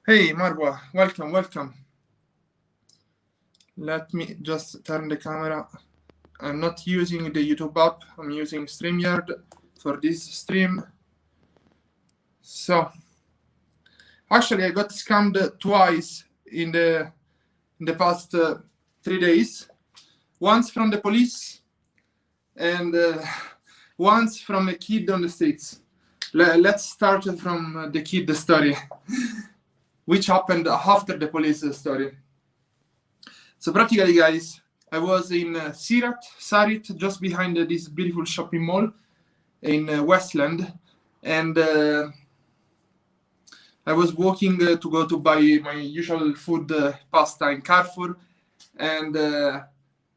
Hey, Marwa, welcome. Let me just turn the camera. I'm not using the YouTube app. I'm using StreamYard for this stream. So, actually, I got scammed twice in the past 3 days. Once from the police and once from a kid on the streets. Let's start from the kid story, which happened after the police story. So practically, guys, I was in Sarit, just behind this beautiful shopping mall in Westland, and I was walking to go to buy my usual food, pasta in Carrefour, and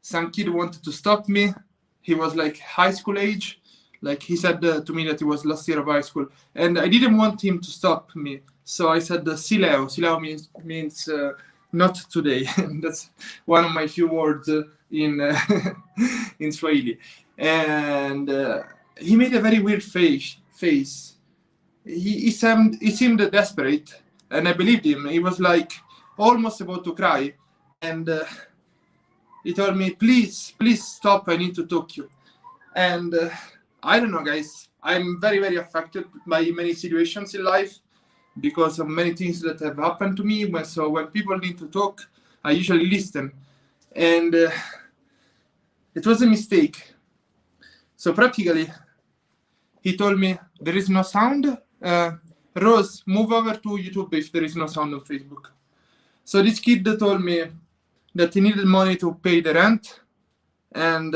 some kid wanted to stop me. He was like high school age. Like he said to me that he was last year of high school, and I didn't want him to stop me. So I said sileo. Sileo means not today. That's one of my few words in in Swahili. And he made a very weird face. He seemed desperate, and I believed him. He was like almost about to cry, and he told me, please stop, I need to talk to you. And I don't know, guys, I'm very, very affected by many situations in life because of many things that have happened to me. So when people need to talk, I usually listen. And it was a mistake. So practically, he told me, there is no sound. Rose, move over to YouTube if there is no sound on Facebook. So this kid told me that he needed money to pay the rent. And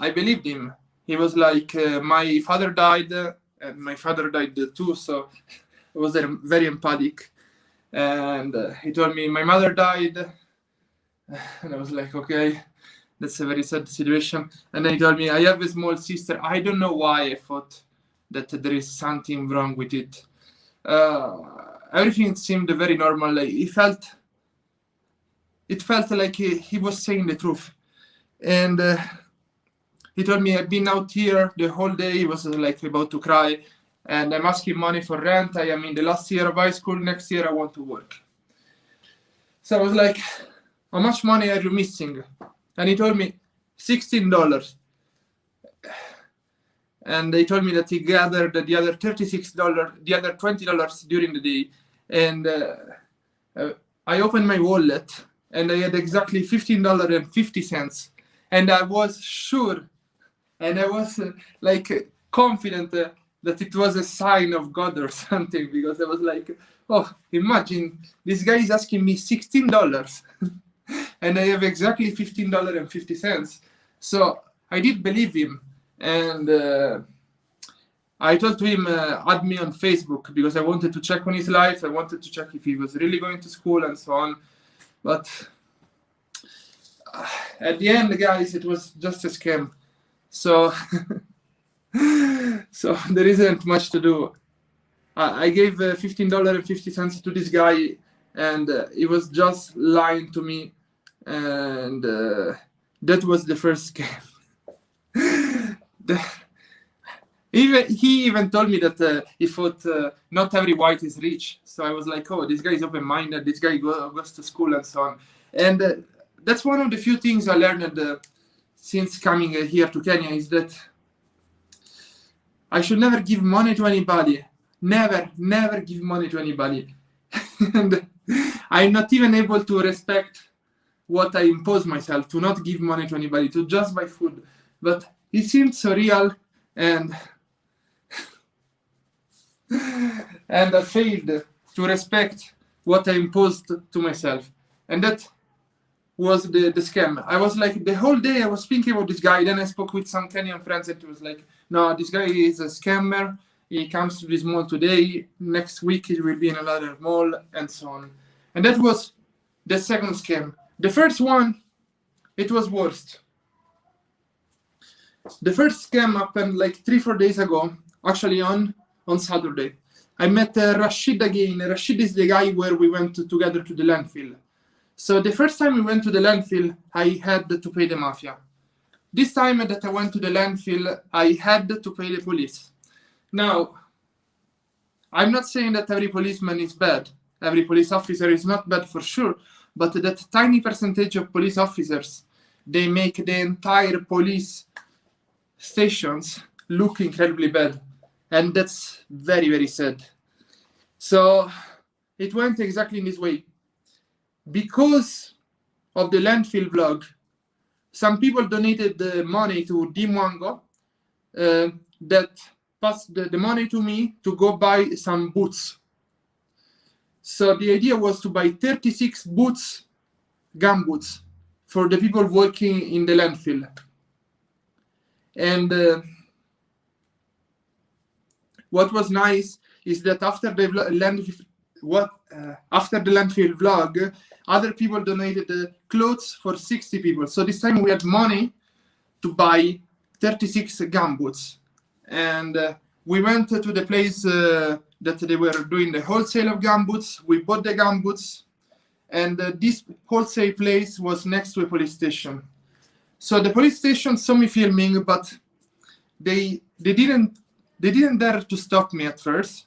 I believed him. He was like, my father died, and my father died too, so I was very empathic. And he told me, my mother died, and I was like, okay, that's a very sad situation. And then he told me, I have a small sister. I don't know why I thought that there is something wrong with it. Everything seemed very normal. Like, it felt like he was saying the truth. And he told me, I've been out here the whole day. He was like about to cry. And I'm asking money for rent. I am in the last year of high school. Next year, I want to work. So I was like, how much money are you missing? And he told me, $16. And they told me that he gathered the other $36, the other $20 during the day. And I opened my wallet, and I had exactly $15.50. And I was sure, and I was like confident that it was a sign of God or something, because I was like, oh, imagine this guy is asking me $16 and I have exactly $15.50. So I did believe him, and I told him, add me on Facebook, because I wanted to check on his life. I wanted to check if he was really going to school and so on. But at the end, guys, it was just a scam. So so there isn't much to do. I gave $15.50 to this guy, and he was just lying to me, and that was the first scam. He even told me that he thought not every white is rich. So I was like, oh, this guy is open-minded, this guy goes to school and so on. And that's one of the few things I learned since coming here to Kenya, is that I should never give money to anybody. Never give money to anybody. And I'm not even able to respect what I impose myself, to not give money to anybody, to just buy food. But it seemed so real, and I failed to respect what I imposed to myself. And that was the scam. I was like, the whole day I was thinking about this guy. Then I spoke with some Kenyan friends, and it was like, no, this guy is a scammer. He comes to this mall today. Next week he will be in another mall, and so on. And that was the second scam. The first one, it was worst. The first scam happened like 3-4 days ago, actually on Saturday. I met Rashid again. Rashid is the guy where we went together to the landfill. So the first time we went to the landfill, I had to pay the mafia. This time that I went to the landfill, I had to pay the police. Now, I'm not saying that every policeman is bad. Every police officer is not bad for sure, but that tiny percentage of police officers, they make the entire police stations look incredibly bad. And that's very, very sad. So it went exactly in this way. Because of the landfill vlog, some people donated the money to Dimwango that passed the money to me to go buy some boots. So the idea was to buy 36 boots, gum boots, for the people working in the landfill. And what was nice is that after the landfill vlog, other people donated clothes for 60 people. So this time we had money to buy 36 gum boots. And we went to the place that they were doing the wholesale of gum boots. We bought the gum boots, and this wholesale place was next to a police station. So the police station saw me filming, but they didn't dare to stop me at first.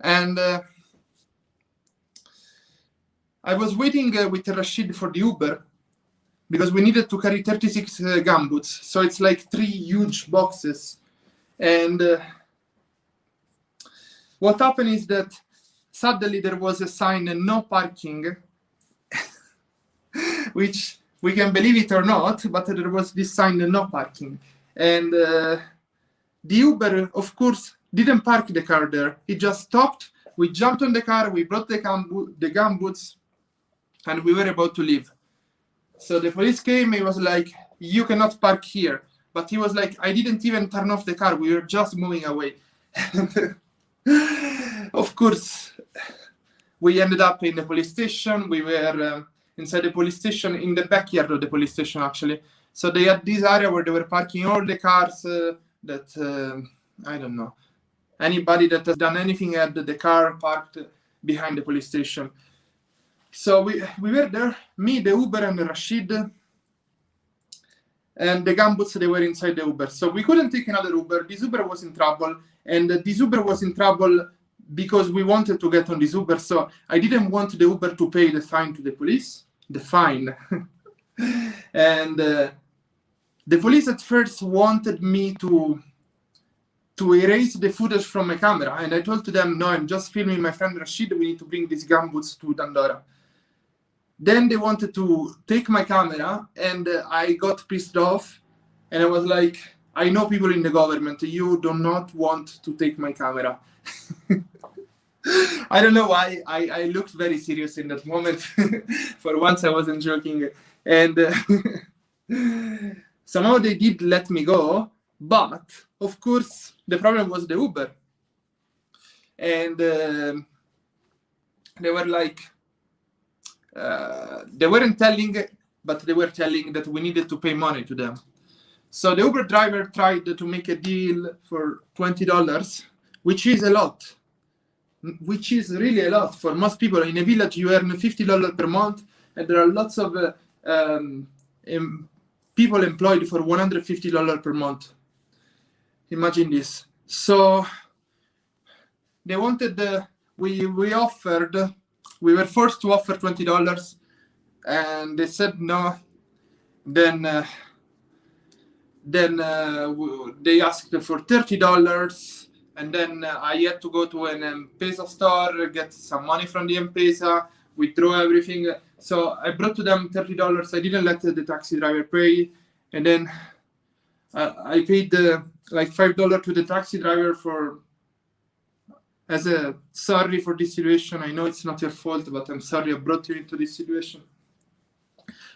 And I was waiting with Rashid for the Uber because we needed to carry 36 gum boots. So it's like 3 huge boxes. And what happened is that suddenly there was a sign, no parking, which we can believe it or not, but there was this sign, no parking. And the Uber, of course, didn't park the car there. He just stopped. We jumped on the car. We brought the gum boots, and we were about to leave. So the police came. He was like, "You cannot park here." But he was like, "I didn't even turn off the car. We were just moving away." Of course, we ended up in the police station. We were inside the police station, in the backyard of the police station, actually. So they had this area where they were parking all the cars that, I don't know, anybody that has done anything had the car parked behind the police station. So we were there, me, the Uber, and Rashid. And the gumboots, they were inside the Uber. So we couldn't take another Uber. This Uber was in trouble. And this Uber was in trouble because we wanted to get on this Uber. So I didn't want the Uber to pay the fine to the police. The fine. And the police at first wanted me to erase the footage from my camera. And I told them, no, I'm just filming my friend Rashid. We need to bring these gumboots to Dandora. Then they wanted to take my camera, and I got pissed off. And I was like, I know people in the government. You do not want to take my camera. I don't know why. I looked very serious in that moment. For once, I wasn't joking. And somehow they did let me go. But, of course, the problem was the Uber. And they were like, they weren't telling, but they were telling that we needed to pay money to them. So the Uber driver tried to make a deal for $20, which is a lot, which is really a lot for most people. In a village, you earn $50 per month, and there are lots of people employed for $150 per month. Imagine this. So they wanted, we offered, we were forced to offer $20, and they said no. Then they asked for $30, and then I had to go to an M-Pesa store, get some money from the M-Pesa, withdraw everything. So I brought to them $30. I didn't let the taxi driver pay, and then I paid like $5 to the taxi driver as a sorry for this situation. I know it's not your fault, but I'm sorry I brought you into this situation.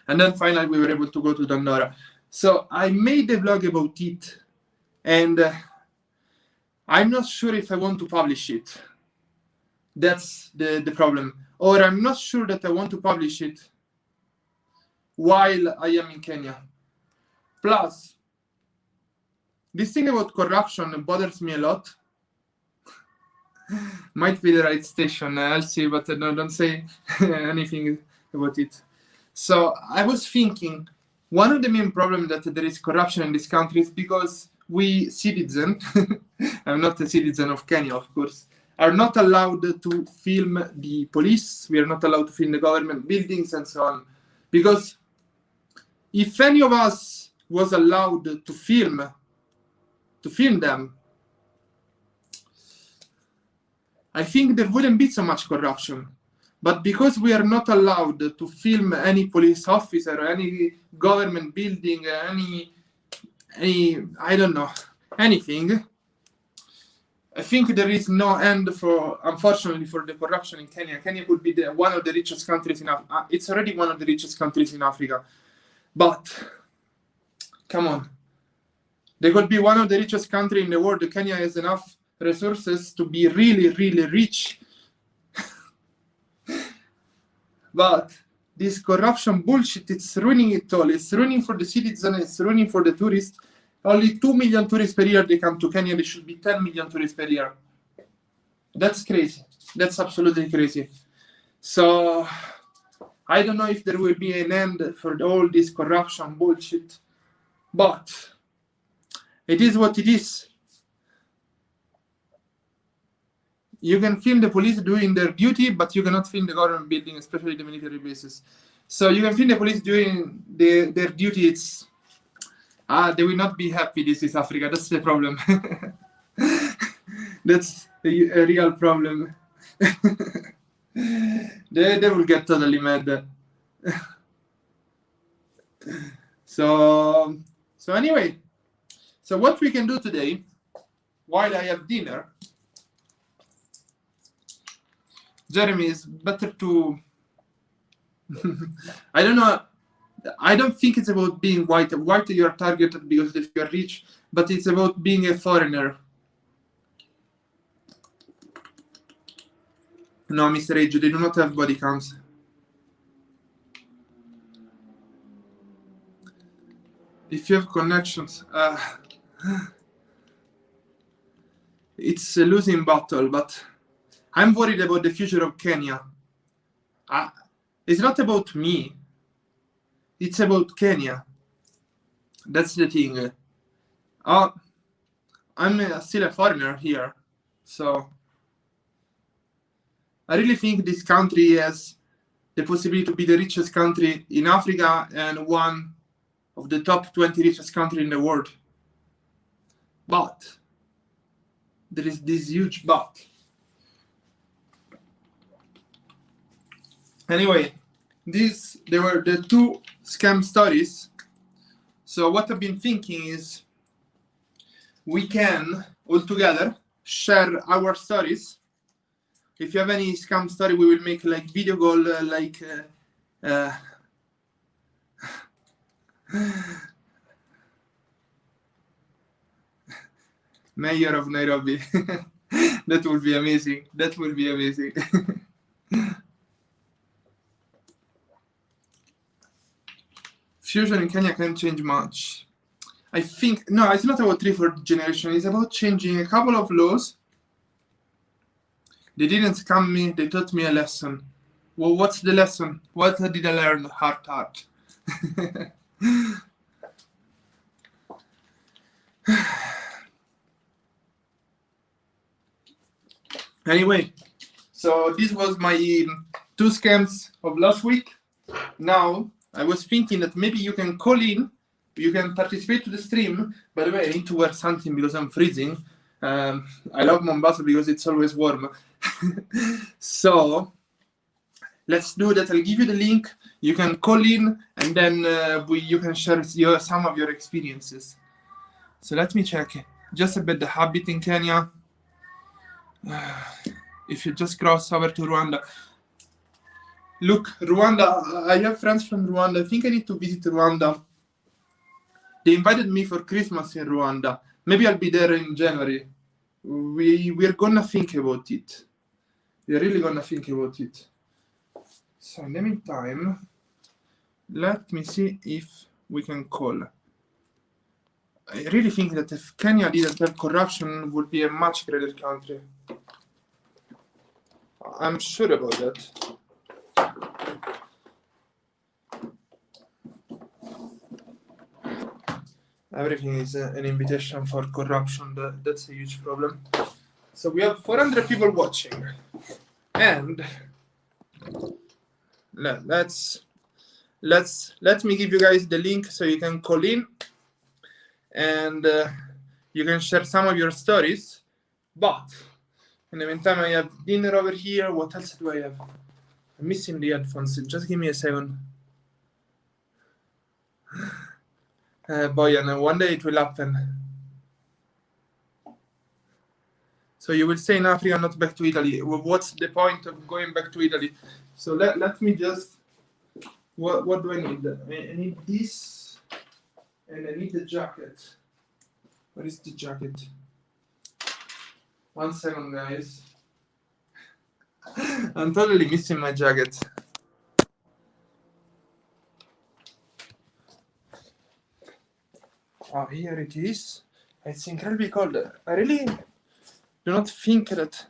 And then finally we were able to go to Dandora. So I made a vlog about it, and I'm not sure if I want to publish it. That's the problem. Or I'm not sure that I want to publish it while I am in Kenya. Plus, this thing about corruption bothers me a lot. Might be the right station, I'll see, but no, don't say anything about it. So I was thinking, one of the main problems that there is corruption in this country is because we citizens, I'm not a citizen of Kenya, of course, are not allowed to film the police. We are not allowed to film the government buildings and so on. Because if any of us was allowed to film them, I think there wouldn't be so much corruption. But because we are not allowed to film any police officer, or any government building, any I don't know, anything, I think there is no end for, unfortunately, for the corruption in Kenya. Kenya could be one of the richest countries in Africa. It's already one of the richest countries in Africa. But, come on. They could be one of the richest countries in the world. Kenya has enough resources to be really, really rich. But this corruption bullshit, it's ruining it all. It's ruining for the citizens, it's ruining for the tourists. Only 2 million tourists per year they come to Kenya. There should be 10 million tourists per year. That's crazy. That's absolutely crazy. So I don't know if there will be an end for all this corruption bullshit. But it is what it is. You can film the police doing their duty, but you cannot film the government building, especially the military bases. So you can film the police doing their duty. It's they will not be happy. This is Africa. That's the problem. That's a real problem. they will get totally mad. So anyway, so what we can do today, while I have dinner, Jeremy, is better to I don't know. I don't think it's about being white. White, you are targeted because if you are rich, but it's about being a foreigner. No, Mr. Age, they do not have body counts. If you have connections, it's a losing battle, but I'm worried about the future of Kenya. It's not about me. It's about Kenya. That's the thing. I'm still a foreigner here, so I really think this country has the possibility to be the richest country in Africa and one of the top 20 richest countries in the world. But there is this huge but. Anyway, they were the two scam stories. So what I've been thinking is we can all together share our stories. If you have any scam story, we will make like video call, Mayor of Nairobi. That would be amazing. That would be amazing. Fusion in Kenya can't change much. I think, no, it's not about 3-4 generation. It's about changing a couple of laws. They didn't scam me. They taught me a lesson. Well, what's the lesson? What did I learn? Heart. Anyway, so this was my 2 scams of last week. Now, I was thinking that maybe you can call in, you can participate to the stream. By the way, I need to wear something because I'm freezing. I love Mombasa because it's always warm. So let's do that. I'll give you the link. You can call in and then you can share some of your experiences. So let me check just about the habit in Kenya. If you just cross over to Rwanda. Look, Rwanda, I have friends from Rwanda. I think I need to visit Rwanda. They invited me for Christmas in Rwanda. Maybe I'll be there in January. We're gonna think about it. We're really gonna think about it. So in the meantime, let me see if we can call. I really think that if Kenya didn't have corruption, it would be a much greater country. I'm sure about that. Everything is an invitation for corruption. That's a huge problem. So we have 400 people watching, and let me give you guys the link so you can call in, and you can share some of your stories. But in the meantime, I have dinner over here. What else do I have? I'm missing the headphones. Just give me a second. Boyan, one day it will happen. So you will stay in Africa, not back to Italy. What's the point of going back to Italy? So let me just... What do I need? I need this, and I need the jacket. Where is the jacket? 1 second, guys. I'm totally missing my jacket. Oh, here it is. It's incredibly cold. I really do not think that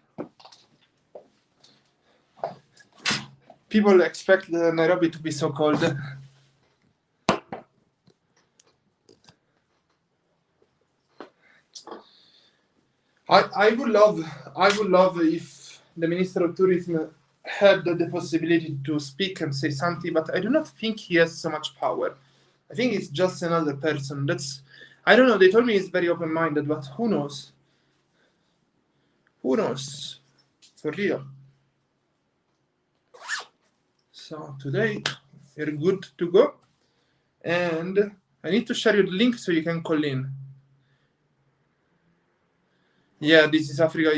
people expect Nairobi to be so cold. I would love if the Minister of Tourism had the possibility to speak and say something, but I do not think he has so much power. I think it's just another person. I don't know. They told me he's very open-minded, but who knows? Who knows? For real. So today you're good to go, and I need to share you the link so you can call in. Yeah, this is Africa.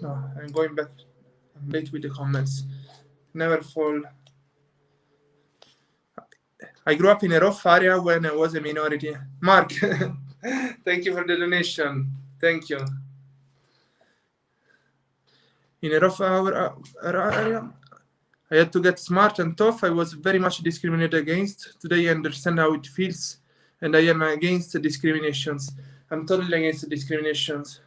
No, I'm going back. I'm late with the comments. Never fall. I grew up in a rough area when I was a minority. Mark, thank you for the donation. Thank you. In a rough area, I had to get smart and tough. I was very much discriminated against. Today I understand how it feels, and I am against discriminations. I'm totally against discriminations.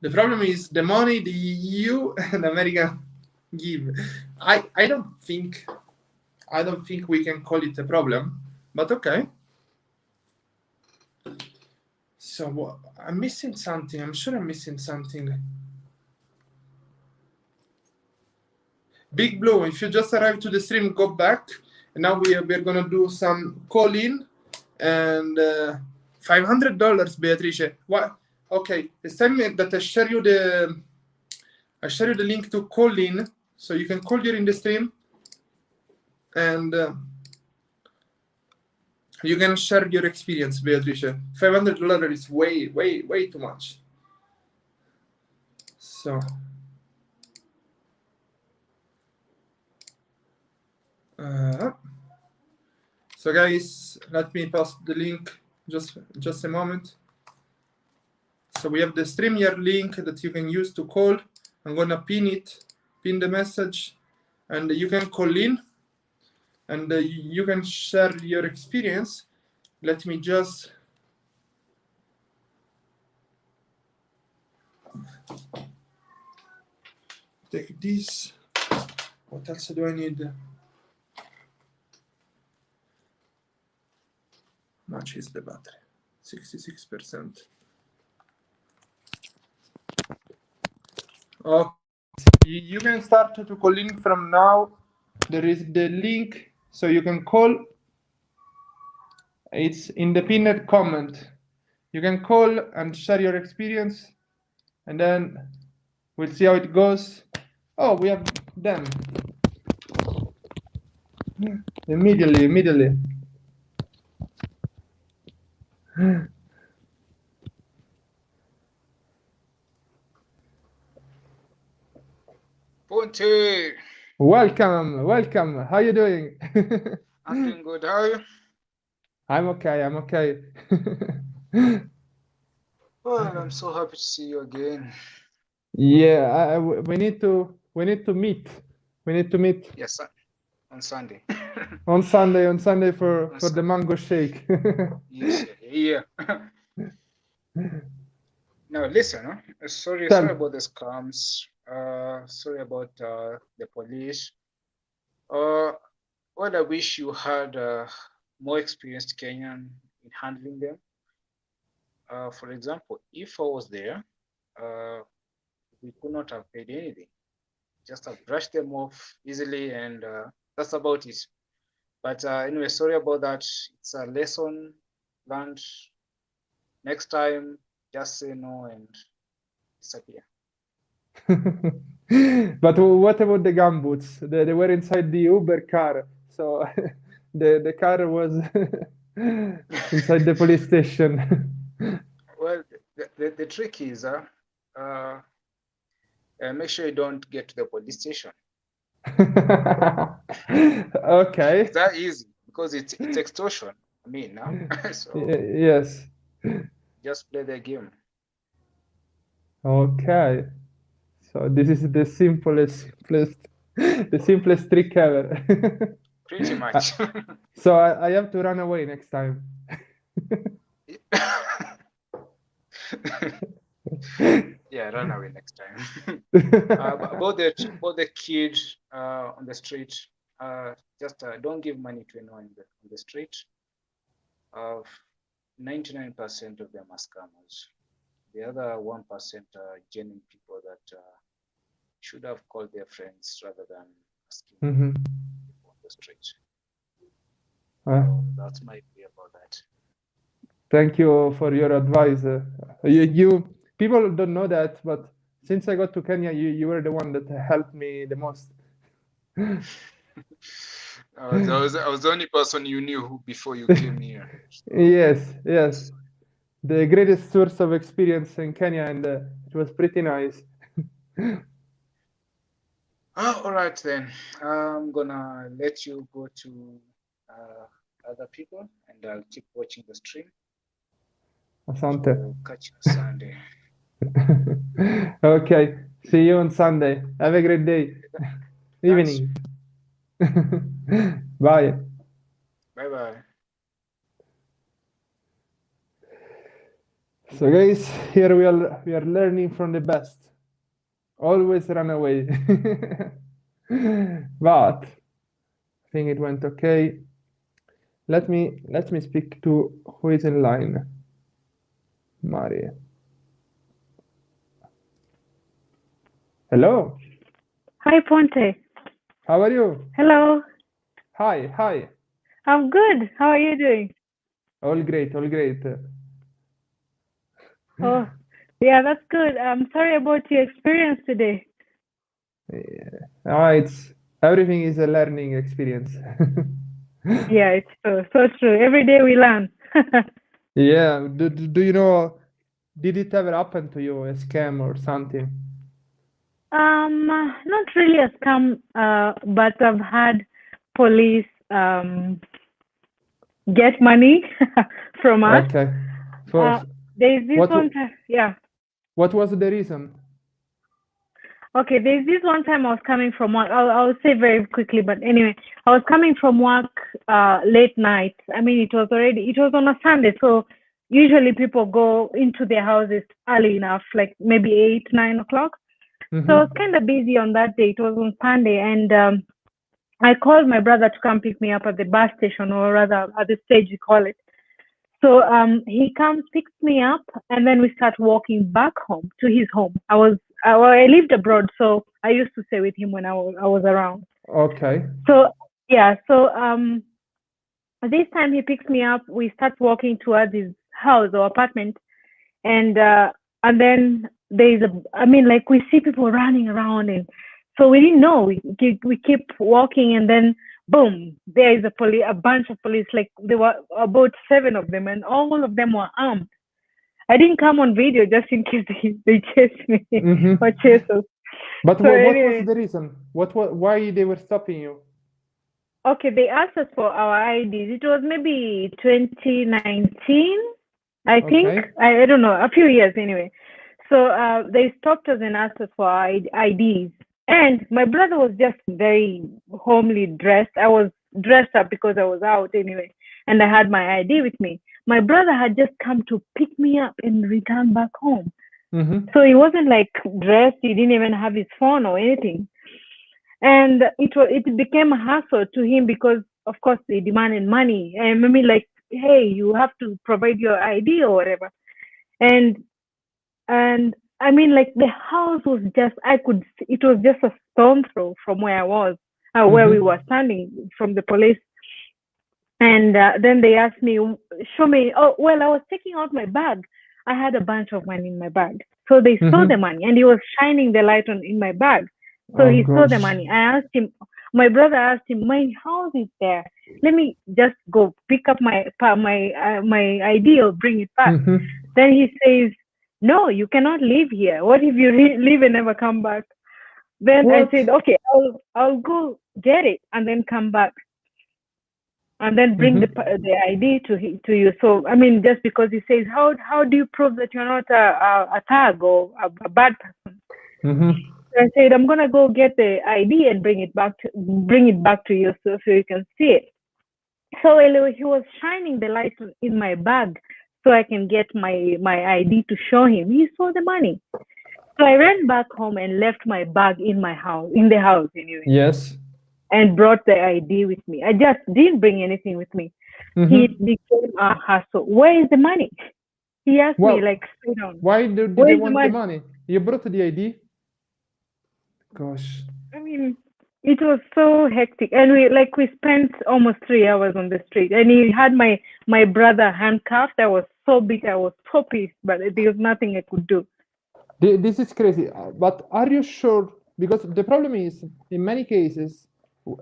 The problem is the money the EU and America give. I don't think we can call it a problem, but okay. So I'm missing something. I'm sure I'm missing something. Big Blue, if you just arrived to the stream, go back. And now we're gonna do some call-in and $500, Beatrice. What? Okay, it's time that I share you the link to call in, so you can call during the stream, and you can share your experience, Beatrice. $500 is way too much. So. So guys, let me post the link just a moment. So we have the StreamYard link that you can use to call. I'm gonna pin the message, and you can call in, and you can share your experience. Let me just take this. What else do I need? How much is the battery? 66%. Okay. You can start to call in from now. There is the link, so you can call. It's in the pinned comment. You can call and share your experience, and then we'll see how it goes. Oh, we have them. Immediately. Ponte! Welcome. How you doing? I'm doing good. How are you? I'm okay. Well, I'm so happy to see you again. Yeah, we need to meet. We need to meet. Yes, on Sunday. on Sunday for the mango shake. Yes, yeah. Now listen, sorry about the scams. Sorry about the police. Well, I wish you had more experienced Kenyan in handling them. For example, if I was there, we could not have paid anything. Just have brushed them off easily, and that's about it. But anyway, sorry about that. It's a lesson learned. Next time, just say no and disappear. But what about the gumboots? They were inside the Uber car, so the car was inside the police station. Well, the trick is, make sure you don't get to the police station. Okay. It's that easy because it's extortion. I mean, no? So Yes. just play the game. Okay. So this is the simplest trick ever. Pretty much. So I have to run away next time. Yeah, run away next time. About the kid on the street, just don't give money to anyone on the street. 99% of them are scammers. The other 1% are genuine people that should have called their friends rather than asking people on the street. So that's my view about that. Thank you for your advice. You people don't know that, but since I got to Kenya, you were the one that helped me the most. I was the only person you knew before you came here. Yes. The greatest source of experience in Kenya, and it was pretty nice. All right then. I'm gonna let you go to other people, and I'll keep watching the stream. Asante. So catch you Sunday. Okay. See you on Sunday. Have a great day. Evening. Bye. Bye. So guys, here we are learning from the best. Always run away. But I think it went okay. Let me speak to who is in line. Maury. Hello. Hi, Ponte. How are you? Hello. Hi. I'm good. How are you doing? All great. Oh, yeah, that's good. I'm sorry about your experience today. It's everything is a learning experience. Yeah, it's true. So true. Every day we learn. Yeah. Do you know? Did it ever happen to you, a scam or something? Not really a scam, but I've had police get money from us. Okay. There's this one time, yeah. What was the reason? Okay, there's this one time I was coming from work. I'll say very quickly, but anyway, I was coming from work late night. I mean, it was on a Sunday, so usually people go into their houses early enough, like maybe 8, 9 o'clock. So I was kind of busy on that day. It was on Sunday, and I called my brother to come pick me up at the bus station, or rather at the stage we call it. So he comes, picks me up, and then we start walking back home to his home. I lived abroad, so I used to stay with him when I was around. Okay. So yeah, so this time he picks me up. We start walking towards his house or apartment, and then we see people running around, and so we didn't know. We keep walking, and then boom, there is a bunch of police. Like there were about 7 of them, and all of them were armed. I didn't come on video just in case they chase me or chase us. But so what was the reason? Why they were stopping you? Okay, they asked us for our IDs. It was maybe 2019, I think. I don't know, a few years anyway. So they stopped us and asked us for our IDs. And my brother was just very homely dressed. I was dressed up because I was out anyway, and I had my ID with me. My brother had just come to pick me up and return back home. So he wasn't like dressed. He didn't even have his phone or anything. And it became a hassle to him because, of course, they demanded money. And I mean, like, hey, you have to provide your ID or whatever. and I mean, like the house was just it was just a stone throw from where I was, where we were standing from the police. And then they asked me, show me. Oh, well, I was taking out my bag. I had a bunch of money in my bag. So they saw the money, and he was shining the light in my bag. So he saw the money. I asked him, my brother asked him, my house is there. Let me just go pick up my ID or bring it back. Then he says, no, you cannot live here. What if you leave and never come back? Then I said, okay, I'll go get it and then come back. And then bring the ID to you. So I mean, just because he says, how do you prove that you're not a thug or a bad person? So I said, I'm gonna go get the ID and bring it back to you so you can see it. So he was shining the light in my bag so I can get my ID to show him. He saw the money. So I ran back home and left my bag in the house anyway. Yes. And brought the ID with me. I just didn't bring anything with me. It became a hassle. Where is the money? He asked me like straight on. Why did they want the money? You brought the ID? Gosh. I mean, it was so hectic, and we spent almost 3 hours on the street. And he had my brother handcuffed. I was so bitter. I was so pissed, but there was nothing I could do. This is crazy. But are you sure? Because the problem is, in many cases,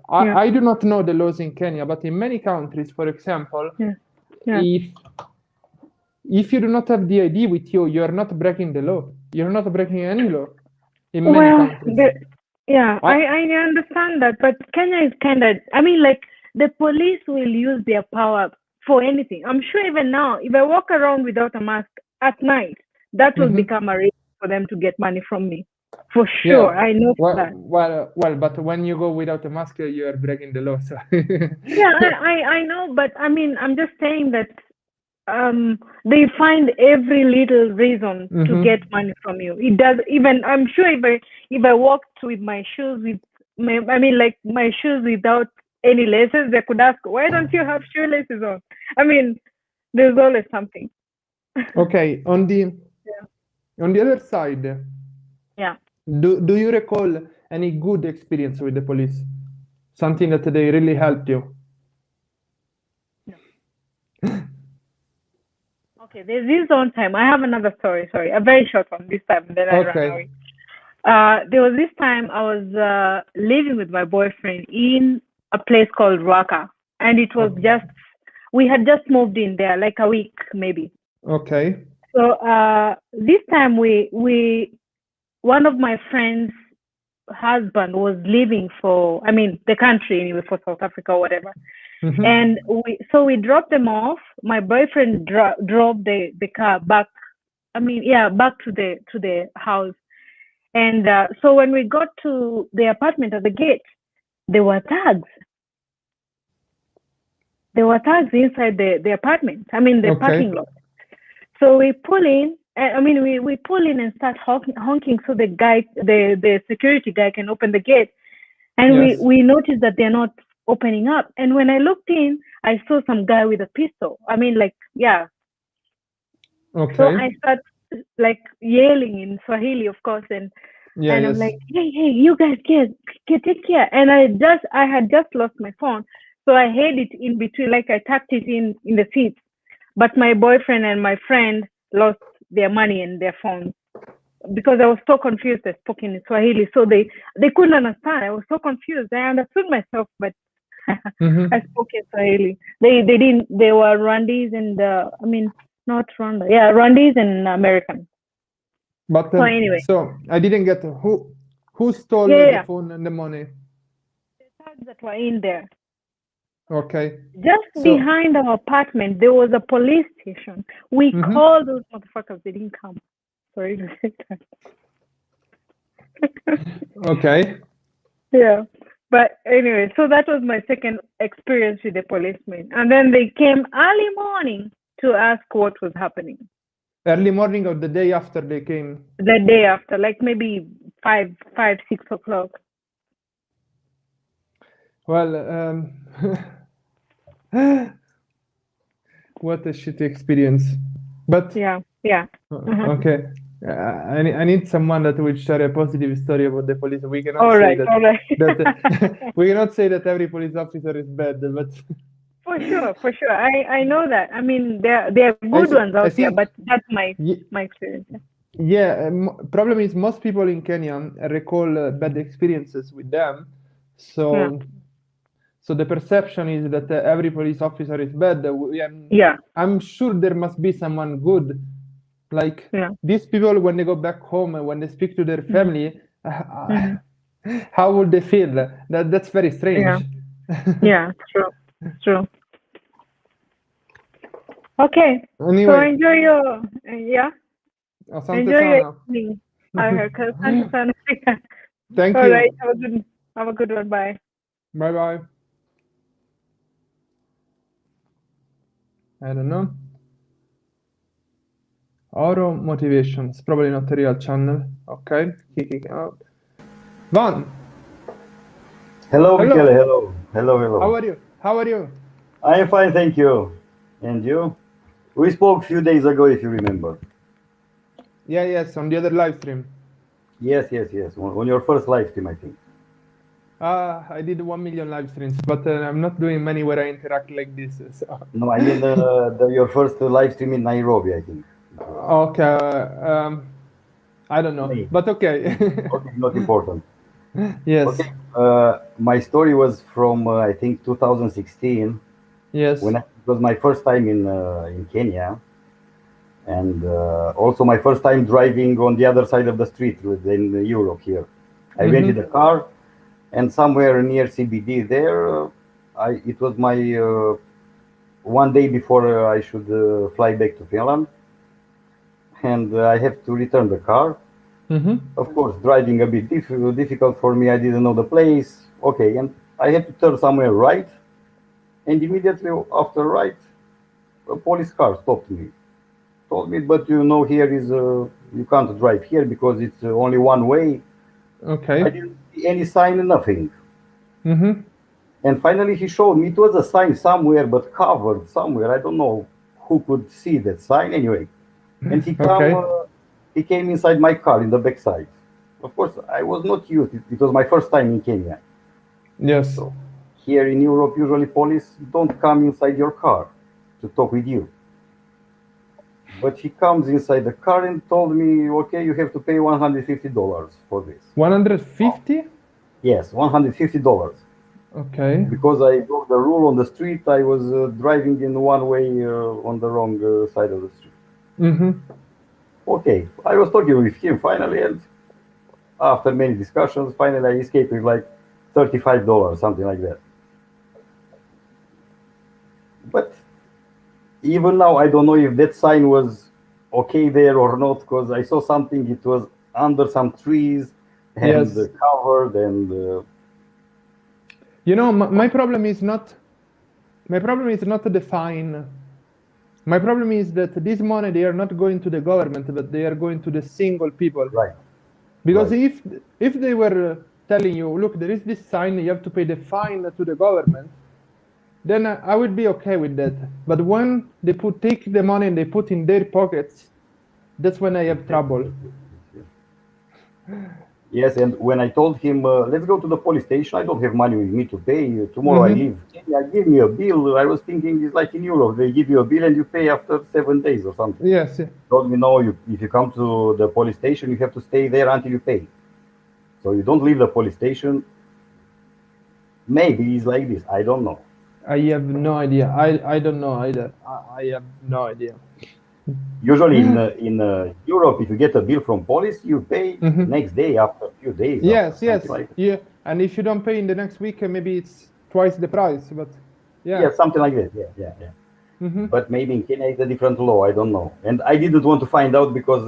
I do not know the laws in Kenya, but in many countries, for example, if you do not have the ID with you, you are not breaking the law. You're not breaking any law in many countries. I understand that, but Kenya is kind of, I mean, like the police will use their power for anything. I'm sure even now, if I walk around without a mask at night, that will become a reason for them to get money from me. For sure, I know that. Well, but when you go without a mask, you are breaking the law. So. I know, but I mean, I'm just saying that they find every little reason to get money from you. It does. Even I'm sure if I walked with my shoes my shoes without any laces, they could ask, why don't you have shoelaces on? I mean, there's always something. Okay, on the other side. Yeah. Do you recall any good experience with the police? Something that they really helped you? No. Okay, there's this one time. I have another story. Sorry, a very short one this time. Then I ran away. There was this time I was living with my boyfriend in a place called Rwaka, and it was we had just moved in there like a week maybe. Okay. So this time one of my friends' husband was leaving the country anyway, for South Africa or whatever. And we dropped them off. My boyfriend drove the car back. Back to the house. And so when we got to the apartment at the gate, there were tags. There were tags inside the apartment. The parking lot. So we pull in. We pull in and start honking so the security guy can open the gate. And we noticed that they're not opening up. And when I looked in, I saw some guy with a pistol. Okay. So I start yelling in Swahili, of course, and I'm like, hey, you guys take care. And I had just lost my phone, so I had it in between, I tucked it in the seats. But my boyfriend and my friend lost their money and their phones because I was so confused. I spoke in Swahili, so they couldn't understand. I was so confused. I understood myself, but I spoke in Swahili. They didn't. They were Rwandese and not Rwanda. Yeah, Rwandese and American. But so anyway, so I didn't get who stole the phone and the money. The tags that were in there. Okay. Just behind our apartment, there was a police station. We called those motherfuckers. They didn't come. Sorry to say that. Okay. Yeah. But anyway, so that was my second experience with the policemen. And then they came early morning to ask what was happening. Early morning or the day after they came? The day after, maybe 5, 6 o'clock. Well, what a shitty experience. But Yeah. Uh-huh. Okay. I need someone that will share a positive story about the police. We cannot All say right. that All right. we cannot say that every police officer is bad, but For sure. For sure. I know that. I mean, there are good ones I out there, think but that's my ye- experience. Yeah. yeah. Problem is most people in Kenya recall bad experiences with them, so the perception is that every police officer is bad. Yeah. I'm sure there must be someone good. Like these people, when they go back home and when they speak to their family, how would they feel? That's very strange. Yeah. Yeah. True. True. Okay. So Anyway, enjoy your asante enjoy your sana. evening. Asante sana. Thank All you. right. Have a good one. Bye. Bye bye. I don't know. Auto motivations, probably not a real channel. Okay, kicking out. Van. Hello, Michele. Hello. Hello, hello. How are you? How are you? I am fine, thank you. And you? We spoke a few days ago, if you remember. Yeah, yes, on the other live stream. Yes, yes, yes. On your first live stream, I think. I did 1 million live streams, but I'm not doing many where I interact like this. So. No, I mean your first live stream in Nairobi, I think. Okay, I don't know, but okay. Okay, not important. Yes. Okay, my story was from I think 2016. Yes. When it was my first time in Kenya, and also my first time driving on the other side of the street in Europe here. I rented a car, and somewhere near CBD there, it was my one day before I should fly back to Finland, and I have to return the car. Of course, driving a bit difficult for me. I didn't know the place. Okay, and I had to turn somewhere right, and immediately after right, a police car stopped me. Told me, but you know, here is you can't drive here because it's only one way. Okay. I didn't see any sign, nothing. Mm-hmm. And finally, he showed me it was a sign somewhere, but covered somewhere. I don't know who could see that sign anyway. And he he came inside my car in the backside. Of course, I was not used. It was my first time in Kenya. Yes. So here in Europe, usually police don't come inside your car to talk with you. But he comes inside the car and told me, okay, you have to pay $150 for this. 150? Yes, $150. Okay. Because I broke the rule on the street, I was driving in one way on the wrong side of the street. Mm-hmm. Okay, I was talking with him finally, and after many discussions, finally I escaped with like $35, something like that. But even now, I don't know if that sign was okay there or not, because I saw something, it was under some trees and covered and... You know, my problem is not the fine. My problem is that this money, they are not going to the government, but they are going to the single people. Right. Because if they were telling you, look, there is this sign, you have to pay the fine to the government, then I would be okay with that. But when they take the money and they put in their pockets, that's when I have trouble. Yes, and when I told him, let's go to the police station, I don't have money with me to pay. Tomorrow I leave. Yeah, give me a bill. I was thinking it's like in Europe. They give you a bill and you pay after 7 days or something. Yes. Told me, no, if you come to the police station, you have to stay there until you pay. So you don't leave the police station. Maybe it's like this. I don't know. I have no idea. I don't know either. I have no idea. Usually in Europe, if you get a bill from police, you pay next day after a few days. Yes. Like yeah. And if you don't pay in the next week, maybe it's twice the price. But yeah, something like that. Yeah. But maybe in Kenya it's a different law. I don't know. And I didn't want to find out because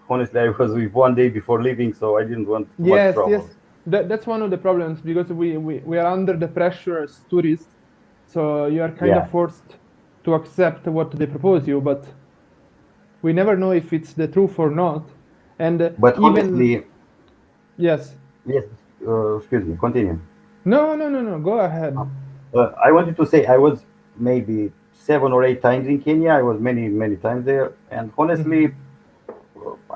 honestly, I was with one day before leaving, so I didn't want too much trouble. Yes. That's one of the problems because we are under the pressure as tourists, so you are kind of forced to accept what they propose you, but we never know if it's the truth or not. And but honestly, yes. Excuse me. Continue. No. Go ahead. I wanted to say I was maybe 7 or 8 times in Kenya. I was many times there, and honestly,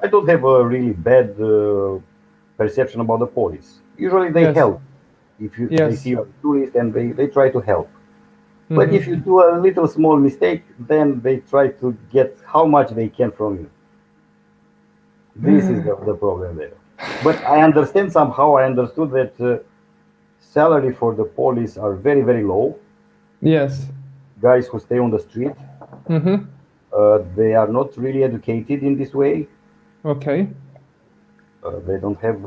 I don't have a really bad perception about the police. Usually they Yes. help if they Yes. see you're a tourist, and they try to help. But Mhm. if you do a little small mistake, then they try to get how much they can from you. This is the problem there. But I understand somehow. I understood that salary for the police are very, very low. Yes. Guys who stay on the street, Mm-hmm. they are not really educated in this way. Okay. They don't have.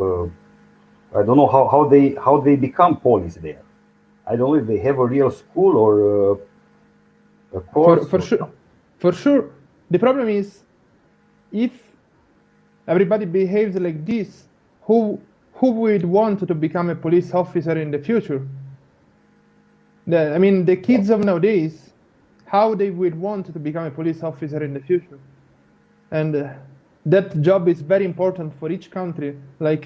I don't know how they become police there. I don't know if they have a real school or a course. For sure. For sure. The problem is, if everybody behaves like this, who would want to become a police officer in the future? I mean, the kids of nowadays, how they would want to become a police officer in the future, and that job is very important for each country. Like,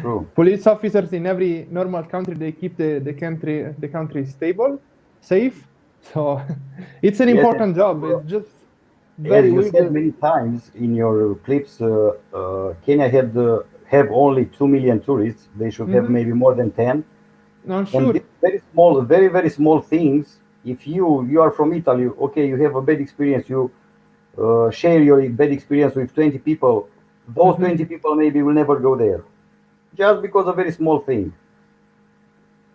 True. police officers in every normal country, they keep the country stable, safe. So it's an Yes, important job. It's just very as you weird. said many times in your clips, Kenya have only 2 million tourists. They should have maybe more than 10. I'm And sure. these very small, very small things. If you are from Italy, okay, you have a bad experience. You share your bad experience with 20 people. Those 20 people maybe will never go there, just because of a very small thing,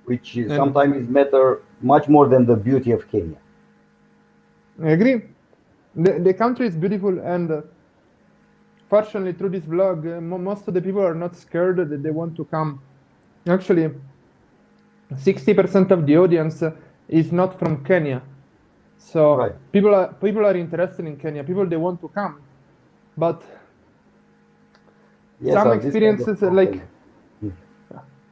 which sometimes matter much more than the beauty of Kenya. I agree. The country is beautiful, and fortunately, through this vlog, most of the people are not scared that they want to come. Actually, 60% of the audience is not from Kenya, so Right. people are interested in Kenya. People, they want to come, but Yes, some this kind of experiences problem.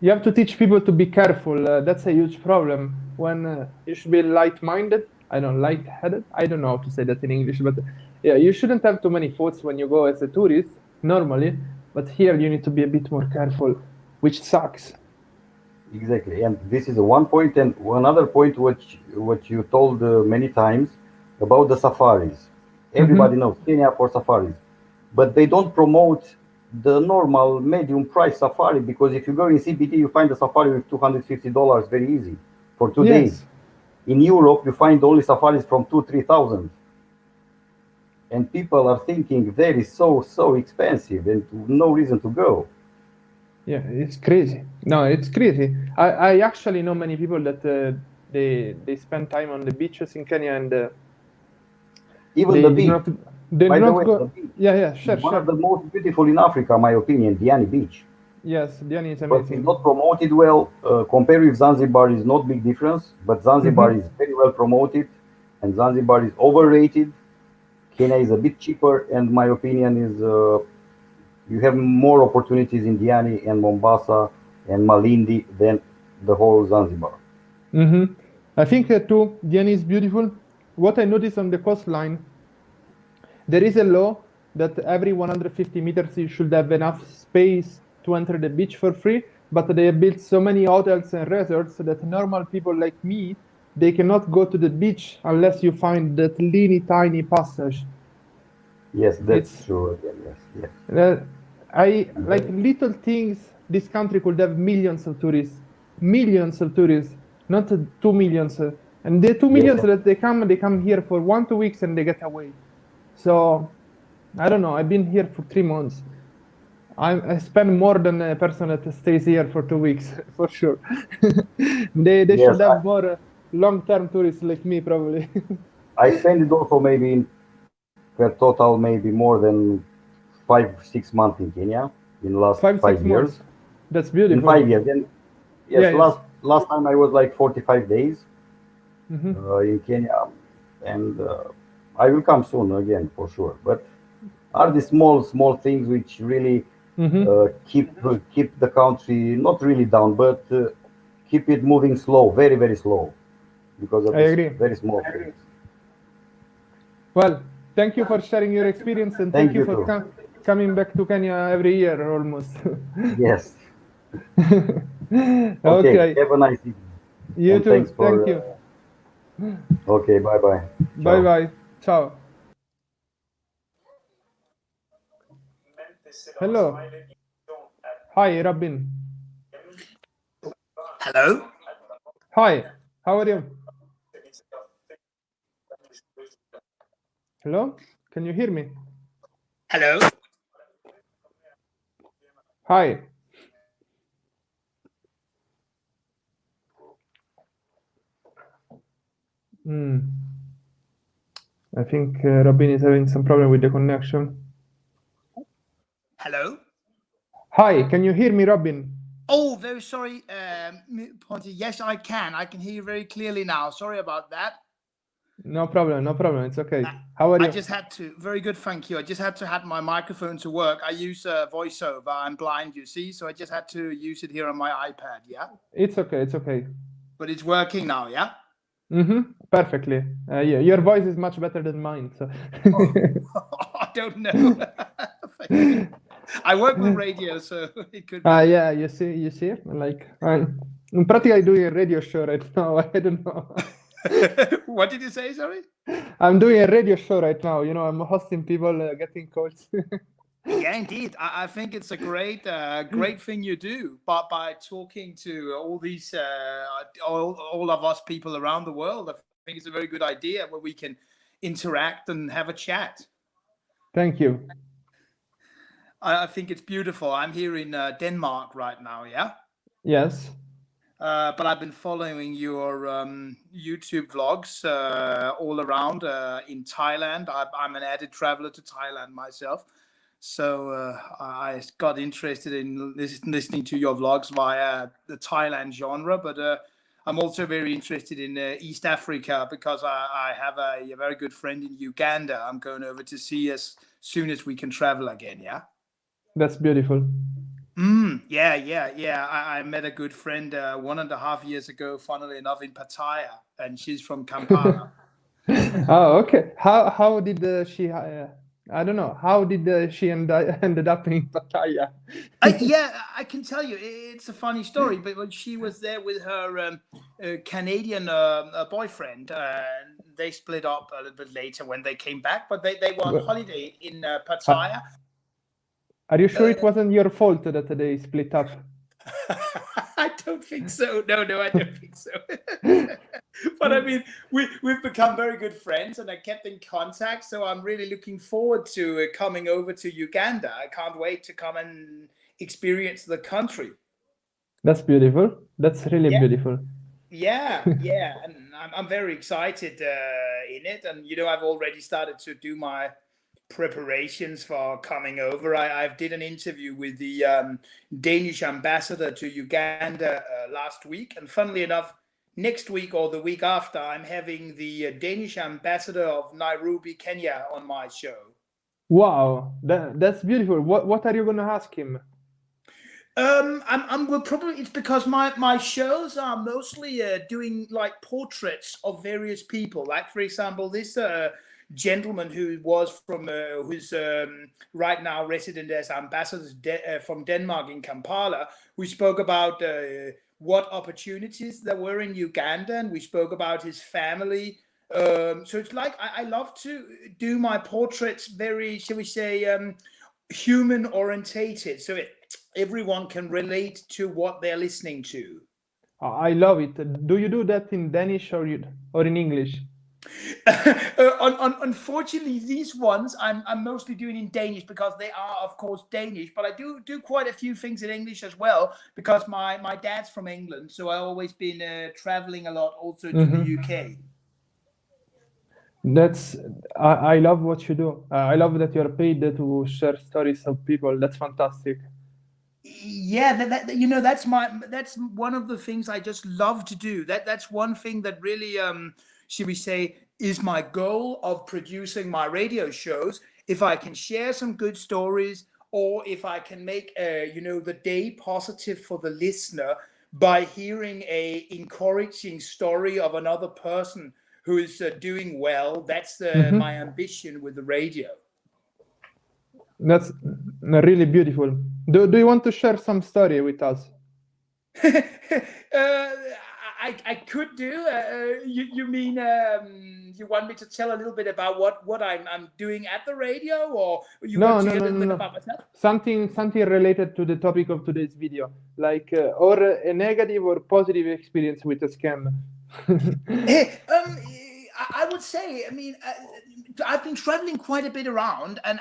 you have to teach people to be careful. That's a huge problem. When you should be light-minded. Light-headed. I don't know how to say that in English, but yeah, you shouldn't have too many thoughts when you go as a tourist normally. But here you need to be a bit more careful, which sucks. Exactly, and this is one point, and one other point what you told many times about the safaris. Everybody knows Kenya for safaris, but they don't promote the normal medium price safari, because if you go in CBD, you find a safari with $250 very easy for 2 days. In Europe, you find only safaris from 2,000-3,000, and people are thinking that is so expensive and no reason to go. Yeah, it's crazy. No, it's crazy. I actually know many people that they spend time on the beaches in Kenya, and Even they the did beach. not they By did the not way, go. the beach Yeah, is sure, one sure. of the most beautiful in Africa, in my opinion, Diani Beach. Yes, Diani is But amazing. it's not promoted well. Compared with Zanzibar, is not big difference. But Zanzibar is very well promoted, and Zanzibar is overrated. Kenya is a bit cheaper, and my opinion is you have more opportunities in Diani and Mombasa and Malindi than the whole Zanzibar. I think too, Diani is beautiful. What I noticed on the coastline, there is a law that every 150 meters you should have enough space to enter the beach for free, but they have built so many hotels and resorts that normal people like me, they cannot go to the beach unless you find that teeny tiny passage. Yes, that's true. Yes. I like little things. This country could have millions of tourists, not 2 millions. And the 2 millions that they come here for 1-2 weeks and they get away. So I don't know. I've been here for 3 months. I spend more than a person that stays here for 2 weeks, for sure. They should have more long-term tourists like me, probably. I spend it also maybe per total maybe more than 5-6 months in Kenya in the last 5 years. Months. That's beautiful. In 5 years. Then yes, last time I was like 45 days in Kenya, and I will come soon again for sure. But are the small things which really keep the country not really down, but keep it moving slow, very slow, because of this very small things. Well, thank you for sharing your experience, and thank you for coming back to Kenya every year almost. Yes. Okay. Have a nice evening. You too. Thank you. Okay. Bye. Bye. Ciao. Hello. Hi, Robin. Hello? Hi, how are you? Hello? Can you hear me? Hello? Hi. I think Robin is having some problem with the connection. Hello? Hi, can you hear me, Robin? Oh, very sorry, Ponty. Yes, I can. I can hear you very clearly now. Sorry about that. No problem, no problem. It's okay. How are you? I just had to. Very good, thank you. I just had to have my microphone to work. I use voiceover. I'm blind, you see, so I just had to use it here on my iPad. Yeah. It's okay. It's okay. But it's working now. Yeah. Perfectly. Yeah, your voice is much better than mine. So. I don't know. I work with radio, so it could be. Yeah, you see, like in practically I doing a radio show right now. I don't know. What did you say? Sorry. I'm doing a radio show right now. You know, I'm hosting people getting calls. Yeah, indeed. I think it's a great thing you do. But by talking to all these, all of us people around the world, I think it's a very good idea where we can interact and have a chat. Thank you. I think it's beautiful. I'm here in Denmark right now. Yeah. Yes. But I've been following your YouTube vlogs all around in Thailand. I'm an avid traveler to Thailand myself. So I got interested in listening to your vlogs via the Thailand genre, but I'm also very interested in East Africa because I have a very good friend in Uganda. I'm going over to see as soon as we can travel again. Yeah. That's beautiful. Yeah. I met a good friend 1.5 years ago, funnily enough, in Pattaya, and she's from Kampala. Oh, okay. How did she? I don't know. How did she ended up in Pattaya? Yeah, I can tell you. It's a funny story, but when she was there with her Canadian boyfriend, they split up a little bit later when they came back, but they were on holiday in Pattaya. Are you sure it wasn't your fault that they split up? I don't think so. No, I don't think so. But I mean, we've become very good friends, and I kept in contact. So I'm really looking forward to coming over to Uganda. I can't wait to come and experience the country. That's beautiful. That's really beautiful. Yeah, and I'm very excited in it. And I've already started to do my preparations for coming over. I did an interview with the Danish ambassador to Uganda last week, and funnily enough, next week or the week after, I'm having the Danish ambassador of Nairobi, Kenya, on my show. Wow, that's beautiful. What are you going to ask him? Well, probably it's because my shows are mostly doing like portraits of various people. Like, for example, this gentleman who was from who's right now resident as ambassador from Denmark in Kampala. We spoke about what opportunities there were in Uganda, and we spoke about his family. So it's like I love to do my portraits very, shall we say, human orientated, so everyone can relate to what they're listening to. I love it. Do you do that in Danish or in English? Unfortunately, these ones I'm mostly doing in Danish because they are, of course, Danish. But I do quite a few things in English as well because my dad's from England, so I've always been traveling a lot also to the UK. I love what you do. I love that you're paid to share stories of people. That's fantastic. Yeah, that's one of the things I just love to do. That's one thing that really should we say is my goal of producing my radio shows. If I can share some good stories, or if I can make the day positive for the listener by hearing a encouraging story of another person who is doing well, that's my ambition with the radio. That's really beautiful. Do you want to share some story with us? I could do. You mean you want me to tell a little bit about what I'm doing at the radio, or you want to hear a little bit about myself? Something related to the topic of today's video, like or a negative or positive experience with a scam. I would say, I mean, I've been traveling quite a bit around, and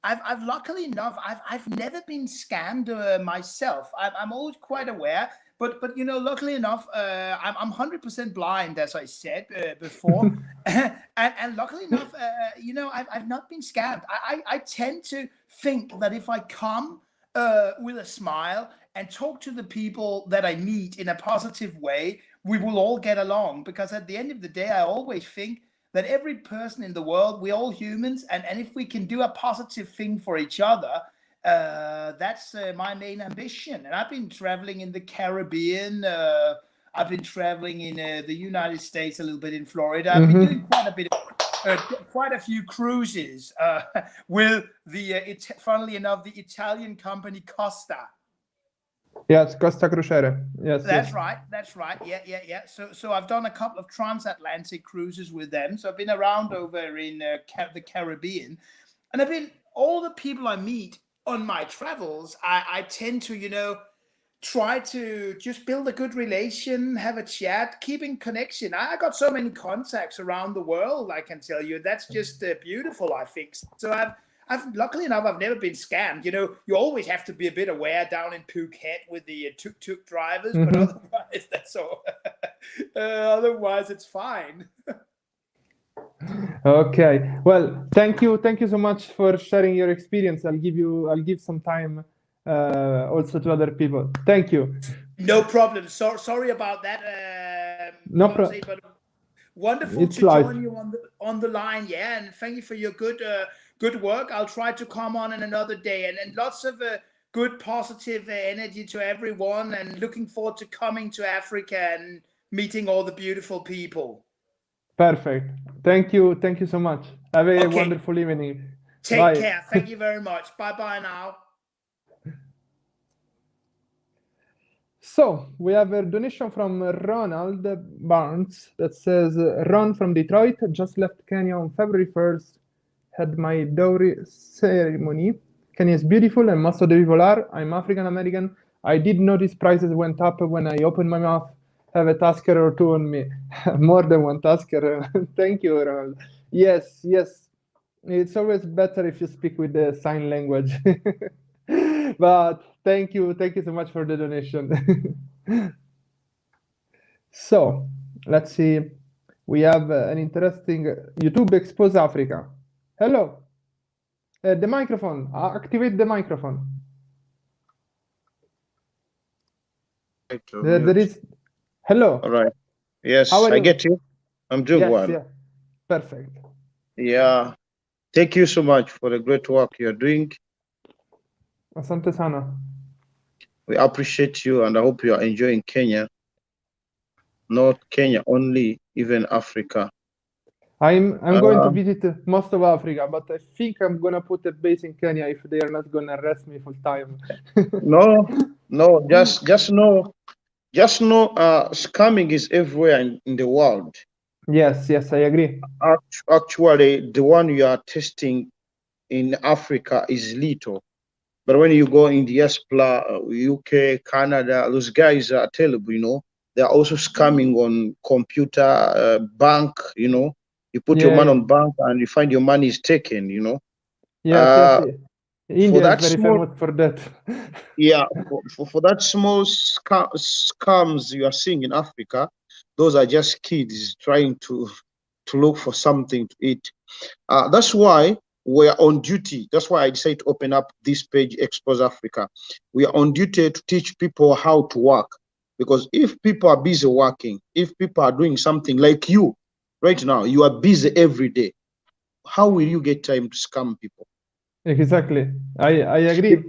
I've luckily enough, I've never been scammed myself. I'm always quite aware, but you know, luckily enough, I'm 100% blind, as I said before, and luckily enough, you know, I've not been scammed. I tend to think that if I come with a smile and talk to the people that I meet in a positive way, we will all get along, because at the end of the day, I always think that every person in the world, we're all humans, and if we can do a positive thing for each other, that's my main ambition. And I've been traveling in the Caribbean, I've been traveling in the United States, a little bit in Florida. I've been doing quite a bit of quite a few cruises with the funnily enough, the Italian company Costa. Yes, Costa Crociere. Yes, that's yes. right. That's right. Yeah. So I've done a couple of transatlantic cruises with them. So I've been around over in the Caribbean, and I've been all the people I meet on my travels. I tend to, you know, try to just build a good relation, have a chat, keeping connection. I got so many contacts around the world. I can tell you that's just beautiful, I think. So I've luckily enough, I've never been scammed. You know, you always have to be a bit aware down in Phuket with the tuk-tuk drivers, but otherwise, that's all. Otherwise, it's fine. Okay. Well, thank you so much for sharing your experience. I'll give some time also to other people. Thank you. No problem. Sorry about that. No problem. But wonderful to join you on the line. Yeah, and thank you for your good work. I'll try to come on another day, and lots of good positive energy to everyone, and looking forward to coming to Africa and meeting all the beautiful people. Perfect. Thank you so much. Have a wonderful evening. Take care. Thank you very much. Bye now. So we have a donation from Ronald Barnes that says, Ron from Detroit, just left Kenya on February 1st, had my dowry ceremony. Kenya is beautiful and most of the people are. I'm African American. I did notice prices went up when I opened my mouth. Have a tasker or two on me. More than one tasker. Thank you, Ronald. Yes. It's always better if you speak with the sign language. But thank you so much for the donation. So let's see. We have an interesting YouTube Expose Africa. Hello. The microphone. Activate the microphone. There is. Hello. All right. Yes, I get you. I'm doing well. Yeah. Perfect. Yeah. Thank you so much for the great work you're doing. Asante sana. We appreciate you, and I hope you are enjoying Kenya. Not Kenya only, even Africa. I'm going to visit most of Africa, but I think I'm gonna put a base in Kenya if they are not gonna arrest me full time. No, just know, scamming is everywhere in the world. Yes, I agree. Actually, the one you are testing in Africa is little, but when you go in diaspora, UK, Canada, those guys are terrible. You know, they are also scamming on computer, bank. You know, you put your money on bank and you find your money is taken. You know. Yes. India is very famous for that. Yeah, for that small scams you are seeing in Africa, those are just kids trying to look for something to eat. That's why we're on duty. That's why I decided to open up this page, Expose Africa. We are on duty to teach people how to work. Because if people are busy working, if people are doing something like you right now, you are busy every day, how will you get time to scam people? Exactly. I agree.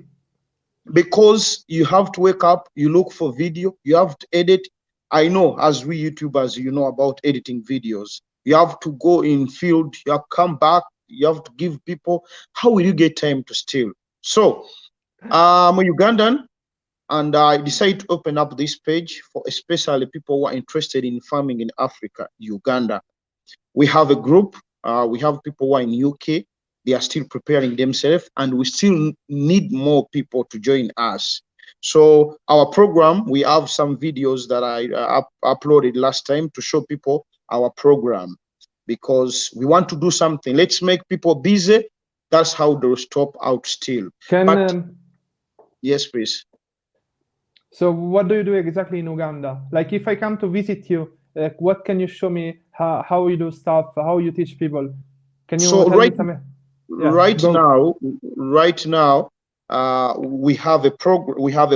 Because you have to wake up, you look for video, you have to edit. I know, as we YouTubers, you know about editing videos. You have to go in field, you have to come back, you have to give people. How will you get time to steal? So I'm a Ugandan. And I decided to open up this page for especially people who are interested in farming in Africa, Uganda. We have a group. We have people who are in UK. They are still preparing themselves, and we still need more people to join us. So our program, we have some videos that I uploaded last time to show people our program, because we want to do something. Let's make people busy. That's how they'll stop out still. Yes, please. So what do you do exactly in Uganda? Like if I come to visit you, what can you show me how you do stuff, how you teach people? Can you tell me some? Yeah, right now, we have a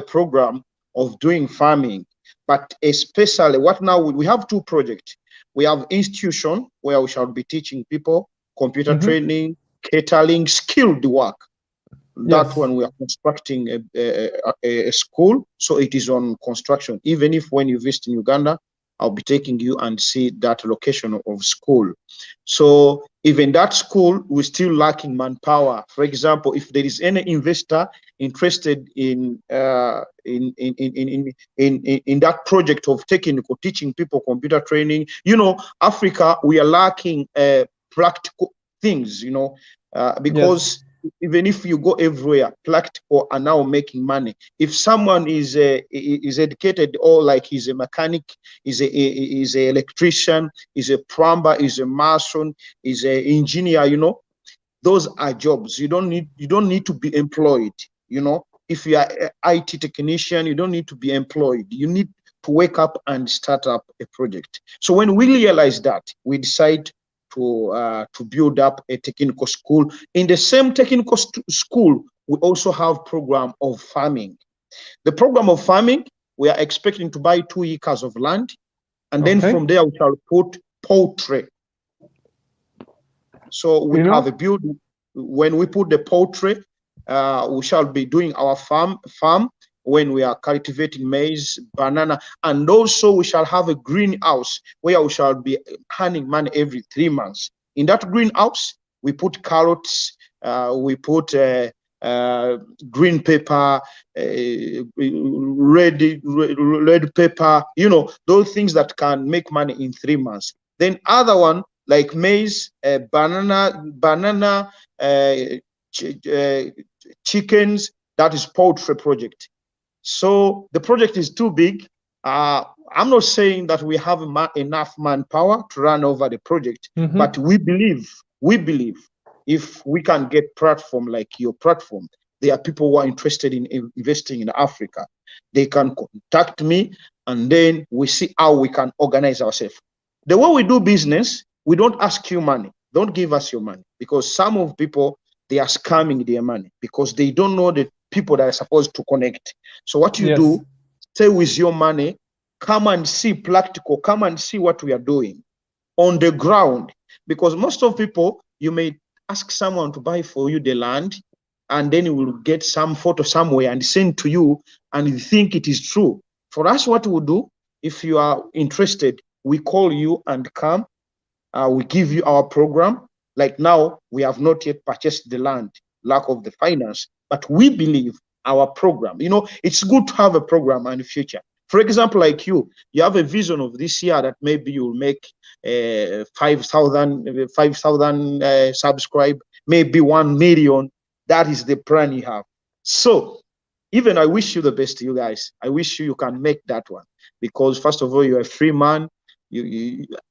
program of doing farming, but especially what now we have two projects. We have institution where we shall be teaching people computer training, catering, skilled work. That one we are constructing a school, so it is on construction. Even if when you visit in Uganda, I'll be taking you and see that location of school. So even that school, we're still lacking manpower. For example, if there is any investor interested in that project of technical teaching people computer training, you know, Africa, we are lacking practical things, you know, because even if you go everywhere, practical are now making money. If someone is educated, or like he's a mechanic, is a electrician, is a plumber, is a mason, is an engineer, you know, those are jobs. You don't need to be employed. You know, if you are an IT technician, you don't need to be employed. You need to wake up and start up a project. So when we realize that, we decide to build up a technical school. In the same technical school, we also have program of farming. The program of farming, we are expecting to buy 2 acres of land, and then from there we shall put poultry. So we have a building. When we put the poultry, we shall be doing our farm when we are cultivating maize, banana, and also we shall have a greenhouse where we shall be earning money every 3 months. In that greenhouse, we put carrots, we put green pepper, red pepper, you know, those things that can make money in 3 months. Then other one like maize, banana, chickens, that is poultry project. So the project is too big. I'm not saying that we have enough manpower to run over the project, but we believe if we can get platform like your platform, there are people who are interested in investing in Africa. They can contact me, and then we see how we can organize ourselves. The way we do business, we don't ask you money. Don't give us your money, because some of people, they are scamming their money because they don't know the people that are supposed to connect. So what you do, stay with your money, come and see practical, come and see what we are doing on the ground. Because most of people, you may ask someone to buy for you the land, and then you will get some photo somewhere and send to you, and you think it is true. For us, what we do, if you are interested, we call you and come. We give you our program. Like now, we have not yet purchased the land, lack of the finance, but we believe our program, you know, it's good to have a program and future. For example, like you have a vision of this year that maybe you'll make 5,000 subscribe, maybe 1 million. That is the plan you have. So even I wish you the best, you guys. I wish you can make that one, because first of all, you're a free man.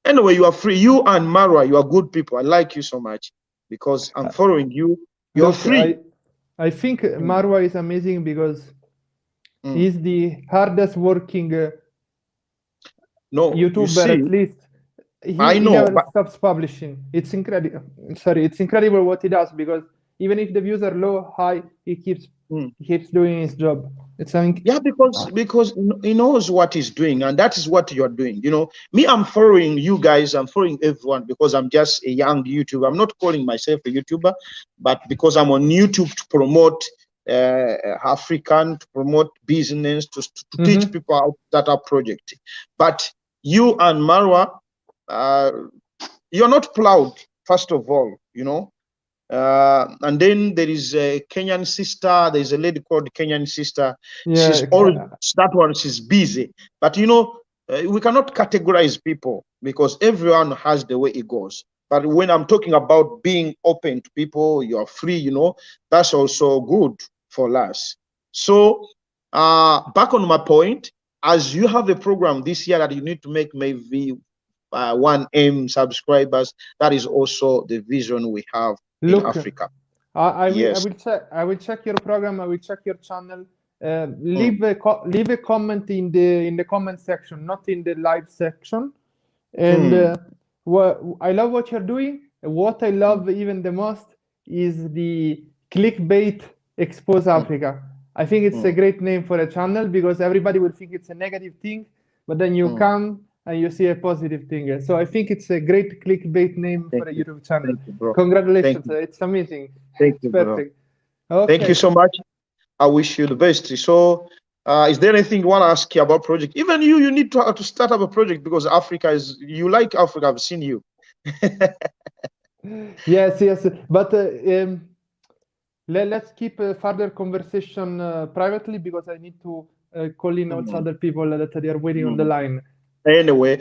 Anyway, you are free. You and Marwa, you are good people. I like you so much because I'm following you. You're free. I think Marwa is amazing because he's the hardest working YouTuber, at least. He never stops publishing. It's incredible. Sorry, it's incredible what he does, because even if the views are low, high, he keeps doing his job. It's because he knows what he's doing, and that is what you're doing. You know, me, I'm following you guys, I'm following everyone because I'm just a young YouTuber. I'm not calling myself a YouTuber, but because I'm on YouTube to promote African, to promote business, to teach people how to start up project. But you and Marwa, you're not proud, first of all, you know. And then there is a Kenyan sister. There's a lady called Kenyan sister. Yeah, That one, she's busy. But we cannot categorize people because everyone has the way it goes. But when I'm talking about being open to people, you are free, that's also good for us. So back on my point, as you have a program this year that you need to make maybe 1M subscribers, that is also the vision we have in Africa. I Yes. will check your program. I will check your channel. Leave a comment in the comment section, not in the live section. And I love what you're doing. What I love even the most is the clickbait expose Africa. I think it's a great name for a channel because everybody will think it's a negative thing, but then you come and you see a positive thing. So I think it's a great clickbait name for a YouTube channel. You, Congratulations. It's amazing. Thank you, perfect. Okay. Thank you so much. I wish you the best. So is there anything you want to ask you about project? Even you need to start up a project because Africa you like Africa. I've seen you. Yes. But let's keep a further conversation privately because I need to call in also other people that they are waiting on the line. Anyway,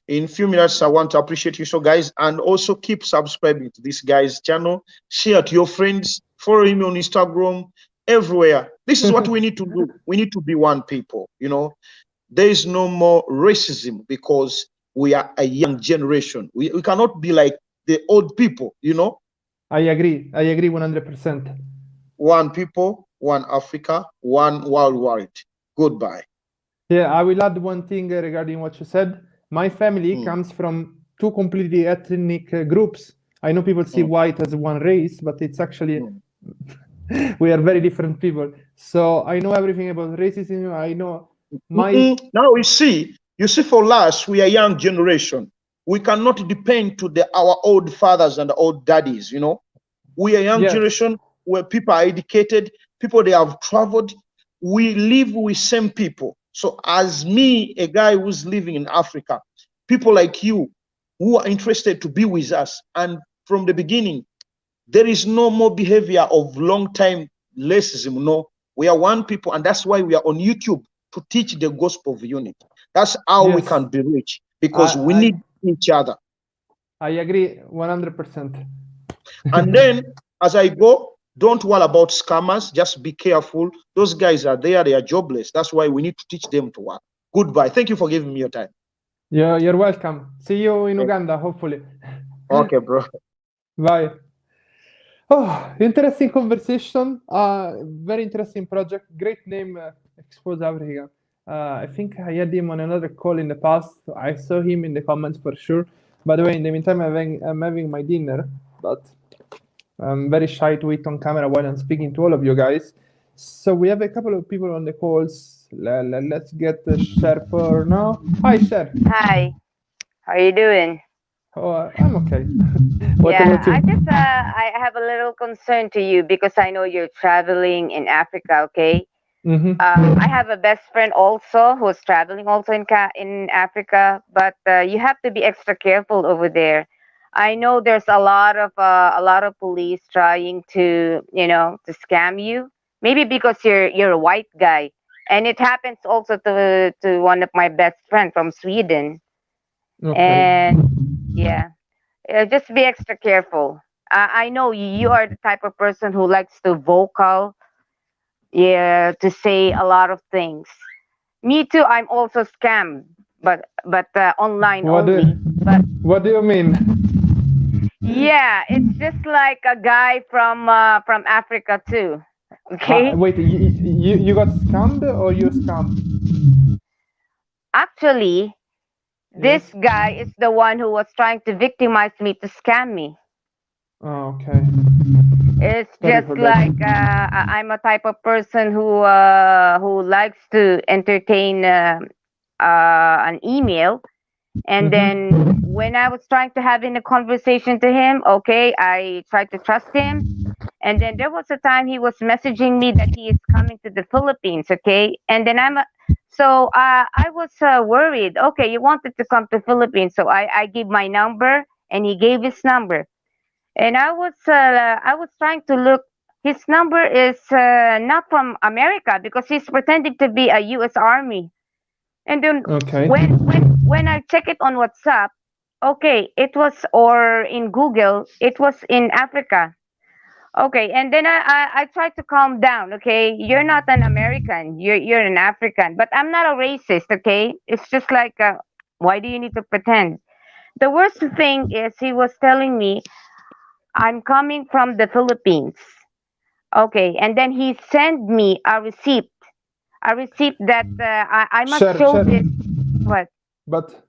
in a few minutes, I want to appreciate you, so guys, and also keep subscribing to this guy's channel. Share to your friends. Follow him on Instagram. Everywhere. This is what we need to do. We need to be one people. There is no more racism because we are a young generation. We cannot be like the old people. I agree 100%. One people, one Africa, one worldwide. Goodbye. Yeah, I will add one thing regarding what you said. My family comes from two completely ethnic groups. I know people see white as one race, but it's actually we are very different people. So I know everything about racism. I know now you see for us, we are young generation. We cannot depend to our old fathers and old daddies. We are young generation where people are educated, people they have traveled. We live with same people. So as me, a guy who's living in Africa, people like you who are interested to be with us, and from the beginning, there is no more behavior of long time racism. No, we are one people, and that's why we are on YouTube to teach the gospel of unity. That's how we can be rich because we need each other. I agree 100%. And then as I go, don't worry about scammers. Just be careful. Those guys are there. They are jobless. That's why we need to teach them to work. Goodbye. Thank you for giving me your time. Yeah, you're welcome. See you in Uganda, hopefully. Okay, bro. Bye. Oh, interesting conversation. Very interesting project. Great name, Expose Africa. I think I had him on another call in the past. I saw him in the comments for sure. By the way, in the meantime, I'm having my dinner, but I'm very shy to eat on camera while I'm speaking to all of you guys. So we have a couple of people on the calls. Let's get Sher for now. Hi, Sher. Hi. How are you doing? Oh, I'm okay. What about you? I have a little concern to you because I know you're traveling in Africa, okay? I have a best friend also who's traveling also in Africa, but you have to be extra careful over there. I know there's a lot of police trying to to scam you. Maybe because you're a white guy, and it happens also to one of my best friend from Sweden. Okay. And yeah, just be extra careful. I know you are the type of person who likes to vocal, to say a lot of things. Me too. I'm also scammed, but online only. What do you mean? Yeah, it's just like a guy from Africa too. Okay. Wait, you got scammed or you scammed? Actually, this guy is the one who was trying to victimize me to scam me. Oh, okay. It's just like I'm a type of person who likes to entertain an email, and then when I was trying to have in a conversation to him, okay, I tried to trust him, and then there was a time he was messaging me that he is coming to the Philippines, okay, and then I was worried. Okay, you wanted to come to Philippines, so I gave my number, and he gave his number. And I was trying to look. His number is not from America because he's pretending to be a U.S. Army. And then Okay. when I check it on WhatsApp, okay, it was, or in Google, it was in Africa. Okay, and then I tried to calm down. Okay, you're not an American. You're an African, but I'm not a racist. Okay, it's just like why do you need to pretend? The worst thing is he was telling me I'm coming from the Philippines. Okay, and then he sent me a receipt that I must Sure, show sure. this. What? But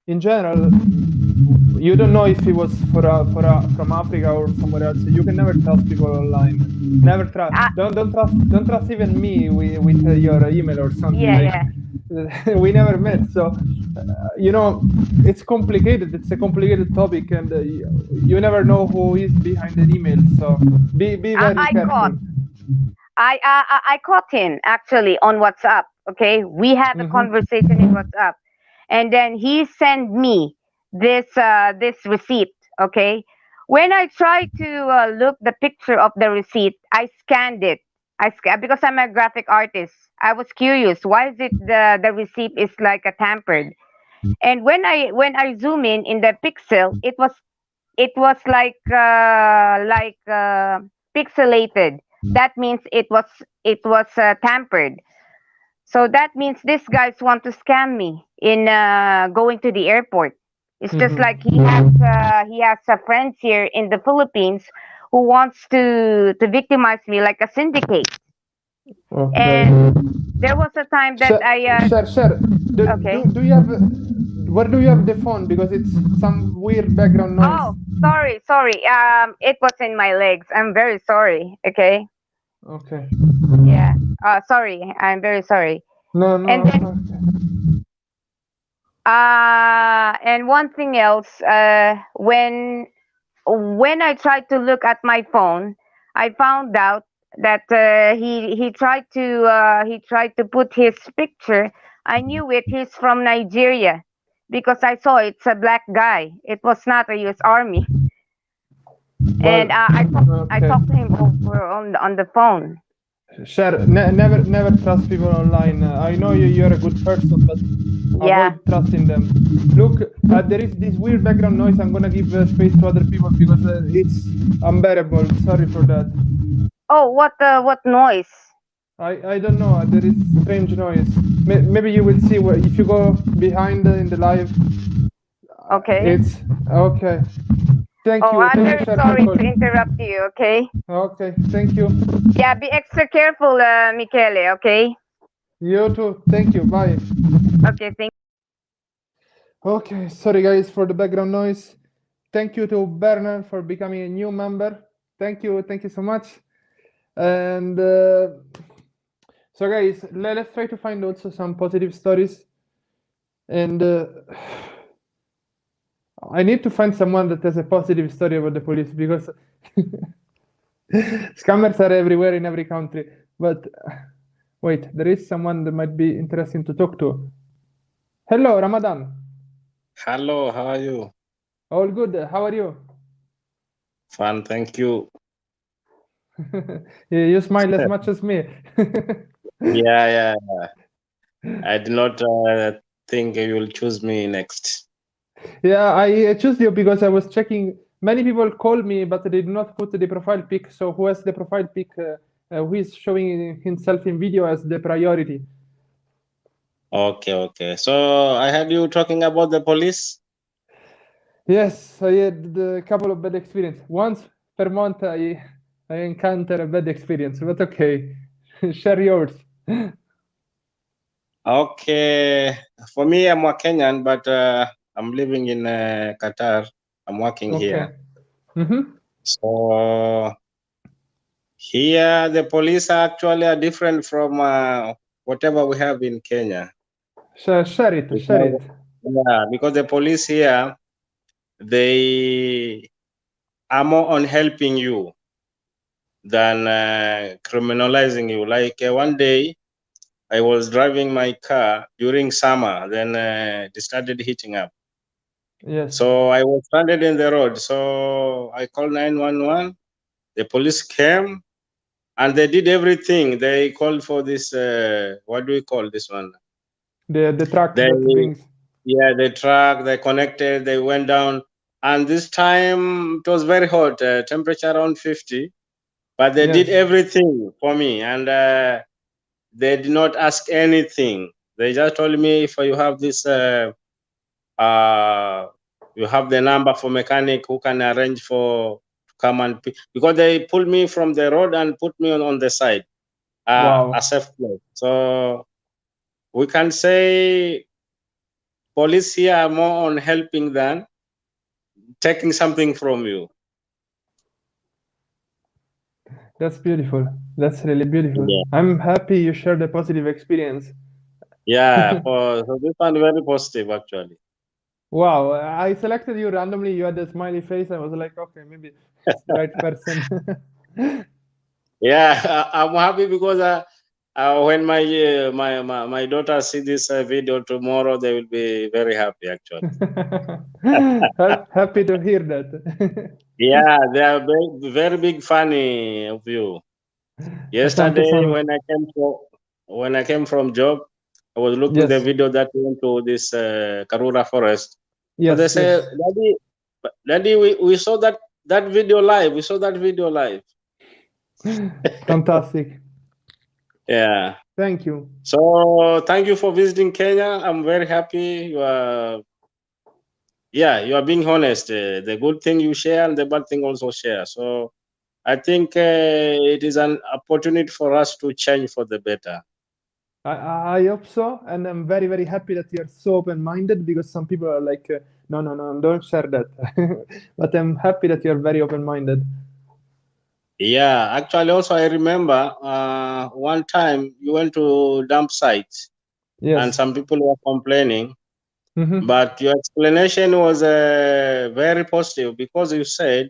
in general, you don't know if he was from Africa or somewhere else. You can never trust people online. Never trust. Don't trust even me with your email or something. Yeah, like, we never met, so you know, it's complicated. It's a complicated topic, and you never know who is behind an email. So be very careful. I caught him actually on WhatsApp. Okay, we had a conversation in WhatsApp, and then he sent me this receipt. Okay, when I tried to look the picture of the receipt, I scanned it. Because I'm a graphic artist. I was curious. Why is it the receipt is like a tampered? And when I zoom in the pixel, it was like pixelated. That means it was tampered. So that means these guys want to scam me in going to the airport. It's just like he has friends here in the Philippines who wants to victimize me like a syndicate. Okay. And there was a time that Sure. Okay. Do you have where do you have the phone? Because it's some weird background noise. Oh, sorry. It was in my legs. I'm very sorry. Okay. Okay. Yeah. Sorry. I'm very sorry. No. And then, and one thing else, when I tried to look at my phone, I found out that he tried to put his picture. I knew it. He's from Nigeria because I saw it's a black guy. It was not a U.S. Army. And I talked to him over on the phone. Sher, never trust people online. I know you're a good person, but avoid trusting them. Look, there is this weird background noise. I'm gonna give space to other people because it's unbearable. Sorry for that. Oh, what noise? I don't know. There is strange noise. Maybe you will see if you go behind in the live. Okay. It's okay. Thank you. I'm very Sher, sorry to interrupt you. Okay. Okay. Thank you. Yeah, be extra careful, Michele. Okay. You too. Thank you. Bye. Okay. Thank. Okay. Sorry, guys, for the background noise. Thank you to Bernard for becoming a new member. Thank you so much. And so, guys, let's try to find also some positive stories. And I need to find someone that has a positive story about the police because scammers are everywhere in every country. But wait, there is someone that might be interesting to talk to. Hello, Ramadan. Hello, how are you? All good. How are you? Fine, thank you. You smile as much as me. Yeah. I did not think you will choose me next. Yeah, I chose you because I was checking. Many people call me, but they did not put the profile pic. So who has the profile pic? Who is showing himself in video as the priority? Okay. So I heard you talking about the police. Yes, I had a couple of bad experiences. Once per month, I encounter a bad experience. But okay, share yours. Okay, for me, I'm a Kenyan, but I'm living in Qatar. I'm working here. So here, the police actually are different from whatever we have in Kenya. Share it. Yeah, because the police here, they are more on helping you than criminalizing you. Like one day, I was driving my car during summer, then they started heating up. Yes. So I was stranded in the road. So I called 911. The police came and they did everything. They called for this, what do we call this one? The truck They, that brings. yeah, the truck, they connected, they went down. And this time it was very hot, temperature around 50. But they did Yes. everything for me. And they did not ask anything. They just told me, if you have this, you have the number for mechanic who can arrange for come and pick, because they pulled me from the road and put me on the side, Wow. a safe place. So we can say police here are more on helping than taking something from you. That's beautiful. That's really beautiful. Yeah. I'm happy you shared a positive experience. Yeah, so this one very positive actually. Wow, I selected you randomly. You had a smiley face. I was like, okay, maybe it's the right person. Yeah, I'm happy because when my daughter see this video tomorrow, they will be very happy actually. Happy to hear that. Yeah, they are very, very big fan of you. Yesterday, when I came from job, I was looking the Yes. video that went to this Karura forest. So Yes, they say, yes. Daddy, we saw that video live. We saw that video live. Fantastic. Yeah. Thank you. So thank you for visiting Kenya. I'm very happy. You are being honest. The good thing you share and the bad thing also share. So I think it is an opportunity for us to change for the better. I hope so, and I'm very, very happy that you're so open-minded, because some people are like, no, don't share that. But I'm happy that you're very open-minded. Yeah, actually, also I remember one time you went to dump sites, Yes. and some people were complaining, Mhm. but your explanation was very positive, because you said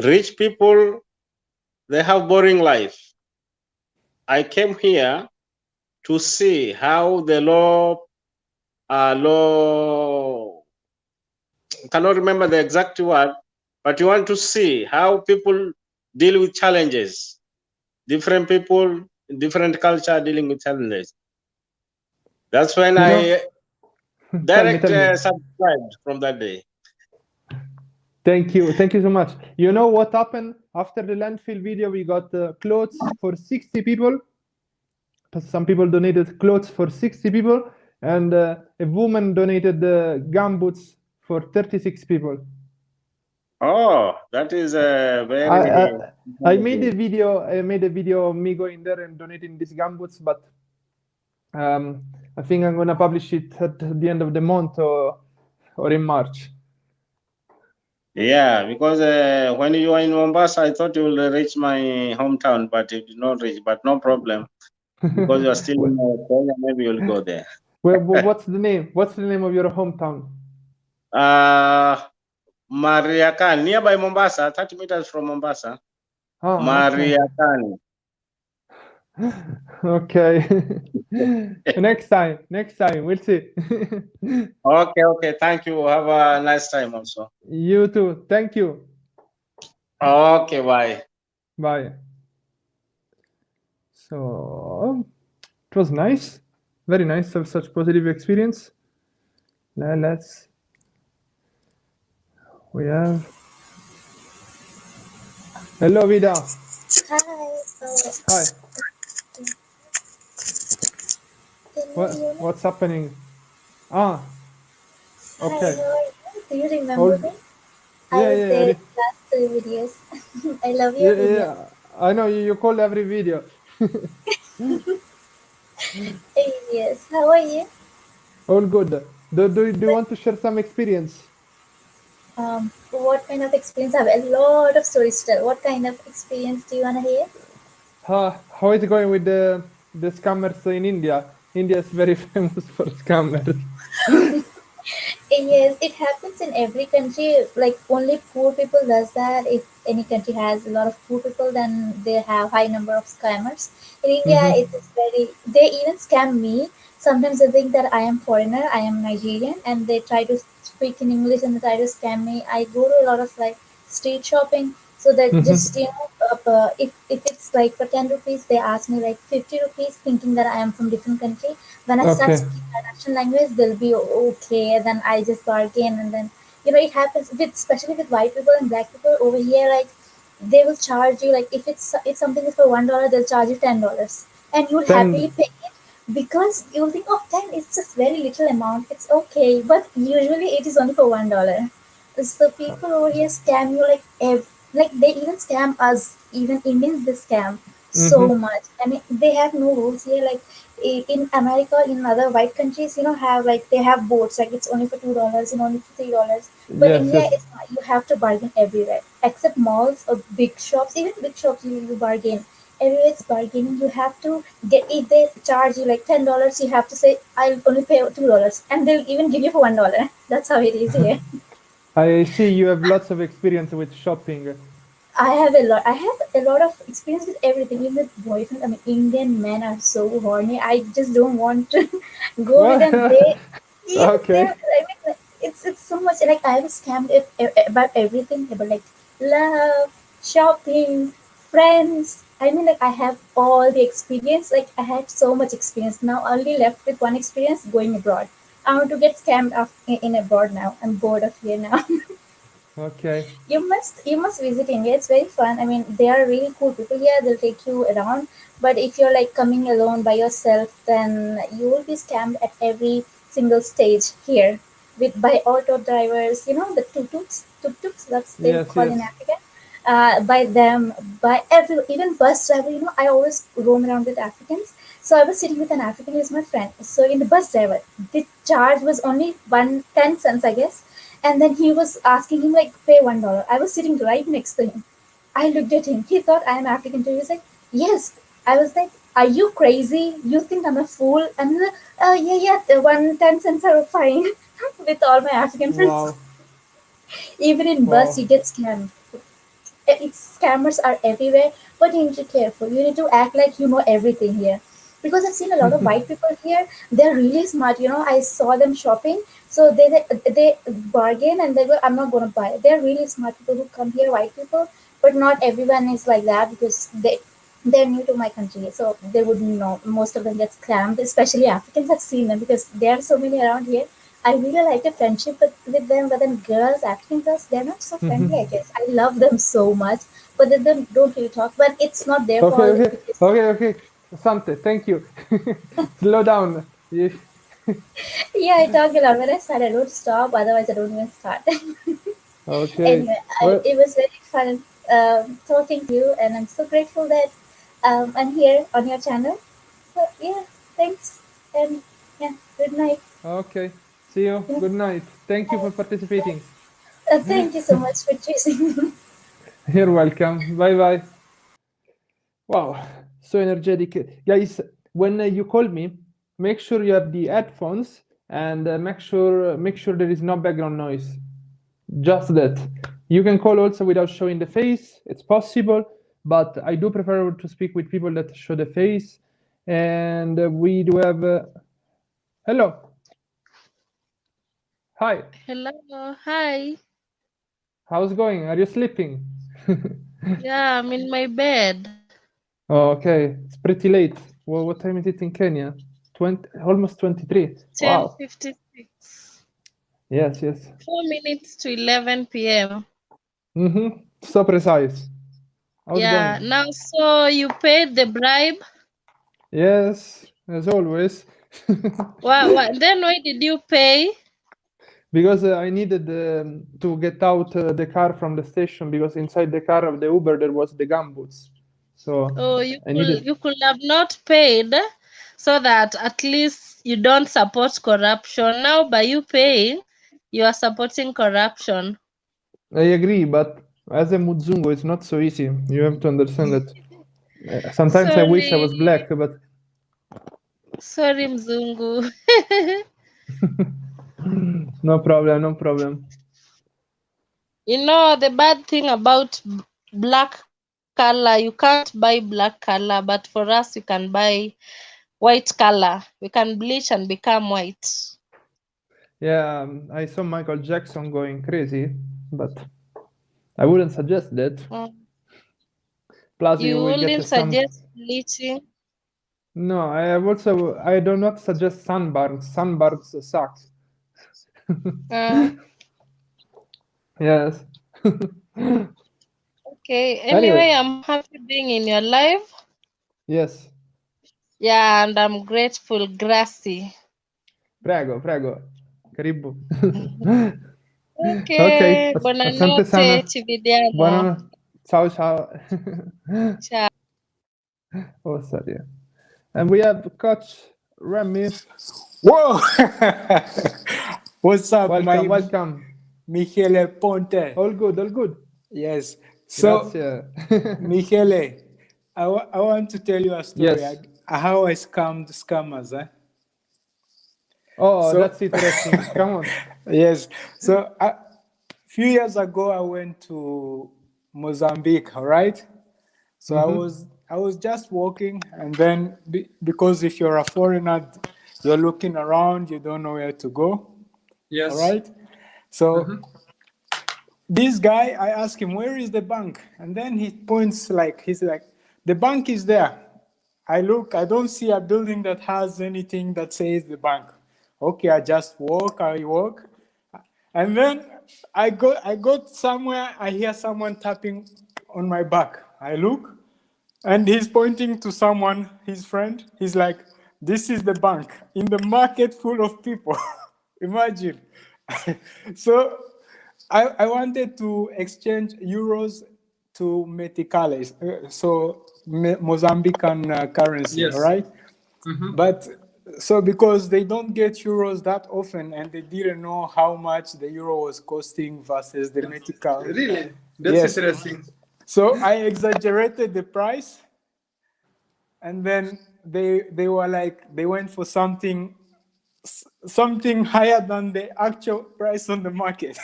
rich people, they have boring life. I came here to see how the law cannot remember the exact word, but you want to see how people deal with challenges. Different people, different culture dealing with challenges. That's when I direct subscribed from that day. Thank you so much. You know what happened after the landfill video? We got clothes for 60 people. Some people donated clothes for 60 people, and a woman donated gumboots for 36 people. Oh, that is a very. I made a video. I made a video of me going there and donating these gumboots, but I think I'm gonna publish it at the end of the month or in March. Yeah, because when you are in Mombasa, I thought you will reach my hometown, but you did not reach. But no problem, because you are still in Kenya. Maybe you'll go there. Well, what's the name? What's the name of your hometown? Mariakan, nearby Mombasa, 30 meters from Mombasa. Oh, Mariakan. Okay. Next time, we'll see. Okay. Thank you. Have a nice time also. You too. Thank you. Okay, bye. Bye. So it was nice, very nice to have such positive experience. Now we have. Hello, Vida. Hi. What's happening? Okay. Hi, do you remember me? I was there in the last 2 videos. I love your videos. I know you call every video. Yes, how are you? All good. Do you want to share some experience? What kind of experience? I have a lot of stories to tell. What kind of experience do you want to hear? How is it going with the scammers in India? India is very famous for scammers. Yes, it happens in every country. Like only poor people does that. If any country has a lot of poor people, then they have high number of scammers. In India, it is very. They even scam me. Sometimes they think that I am foreigner, I am Nigerian, and they try to speak in English and they try to scam me. I go to a lot of like street shopping, so that just if it's like for 10 rupees, they ask me like 50 rupees, thinking that I am from different country. When I start Okay. speaking my national language, they'll be okay. Then I just bargain, and then it happens with especially with white people and black people over here. Like they will charge you like if something is for $1, they'll charge you $10, and you'll happily 10. pay it because you'll think, oh, 10 is just very little amount. It's okay, but usually it is only for $1. So people over here scam you like they even scam us. Even Indians they scam so much. I mean, they have no rules here. Like in America, in other white countries, have like they have boards like it's only for $2 and only for $3. But Yes, India, yes. it's not. You have to bargain everywhere, except malls or big shops. Even big shops, you bargain. Everywhere it's bargaining. You have to get if they charge you like $10, you have to say I'll only pay $2, and they'll even give you for $1. That's how it is here. I see you have lots of experience with shopping. I have a lot. I have a lot of experience with everything, even with boyfriends. I mean, Indian men are so horny. I just don't want to go with them. Yes, Okay. I mean, it's so much. Like I was scammed about everything, about like love, shopping, friends. I mean, like I have all the experience. Like I had so much experience. Now only left with one experience: going abroad. I want to get scammed in abroad now. I'm bored of here now. Okay. You must visit India. It's very fun. I mean, they are really cool people here. They'll take you around. But if you're like coming alone by yourself, then you will be scammed at every single stage here with by auto drivers. The tuk-tuks. That's they Yes, call in yes. Africa. By them, by even bus driver. I always roam around with Africans. So I was sitting with an African who's my friend. So in the bus driver, the charge was only 1 10 cents, I guess, and then he was asking him like pay $1. I was sitting right next to him. I looked at him. He thought I am African too. He was like, yes. I was like, are you crazy? You think I'm a fool? And he's like, yeah, the 1 10 cents are fine with all my African friends. Wow. Even in bus, Wow. you get scammed. Scammers are everywhere, but you need to be careful. You need to act like you know everything here. Because I've seen a lot of white people here. They're really smart. I saw them shopping. So they bargain and they go, I'm not gonna buy. They're really smart people who come here, white people, but not everyone is like that because they're new to my country, so they wouldn't know. Most of them get scammed, especially Africans. I've seen them because there are so many around here. I really like a friendship with them, but then girls, African girls, they're not so friendly, I guess. I love them so much, but they don't really talk. But it's not their Okay, fault. okay, okay. Sante, thank you. Slow down. Yeah, I talk a lot. When I start, I don't stop. Otherwise, I don't even start. Okay. Anyway, Well, it was very fun talking to you, and I'm so grateful that I'm here on your channel. So, yeah, thanks. And yeah, good night. okay. See you. Yeah. Good night. Thank you for participating. Thank you so much for choosing me. You're welcome. Bye bye. Wow, so energetic. Guys, when you call me, make sure you have the headphones and make sure there is no background noise. Just that. You can call also without showing the face. It's possible, but I do prefer to speak with people that show the face. And we do have hello. Hi. Hello, hi. How's it going? Are you sleeping? Yeah, I'm in my bed. Oh, okay. It's pretty late. Well, what time is it in Kenya? Almost 23. Wow. 10:56. Yes, yes. 4 minutes to 11 p.m. Mm-hmm. So precise. How's it Yeah, going? now so you paid the bribe? Yes, as always. Then why did you pay? Because I needed to get out the car from the station because inside the car of the Uber there was the gumboots. So Oh, I needed. you could have not paid so that at least you don't support corruption. Now by you paying, you are supporting corruption. I agree, but as a Muzungu, it's not so easy. You have to understand that. Sometimes I wish I was black, but Sorry, Mzungu. No problem, no problem. You know, the bad thing about black color, you can't buy black color, but for us, you can buy white color. We can bleach and become white. Yeah, I saw Michael Jackson going crazy, but I wouldn't suggest that. Plus, You will get wouldn't suggest bleaching? No, I do not suggest sunburns. Sunburns suck. Yes. Okay. Anyway, I'm happy being in your life. Yes. Yeah, and I'm grateful. Grazie. Prego, prego. Karibu. Okay. Asante sana. Buonanotte, ci vediamo. Buona. Ciao, ciao. Ciao. Oh, sorry. And we have Coach Remy. Whoa! What's up, welcome. Michele Ponte. All good, all good. Yes. So, Michele, I want to tell you a story. Yes. How I scammed scammers. Oh, that's interesting. Come on. Yes. So, a few years ago, I went to Mozambique, all right? So I was just walking, and then because if you're a foreigner, you're looking around, you don't know where to go. Yes. All right. So this guy, I asked him, where is the bank? And then he points he's like, the bank is there. I look, I don't see a building that has anything that says the bank. Okay, I walk. And then I got somewhere, I hear someone tapping on my back. I look, and he's pointing to someone, his friend. He's like, this is the bank in the market full of people. Imagine. So I wanted to exchange euros to meticales, so Mozambican currency, yes. All right? But so because they don't get euros that often and they didn't know how much the euro was costing versus the metical. Really? That's interesting. So I exaggerated the price, and then they were like, they went for something higher than the actual price on the market.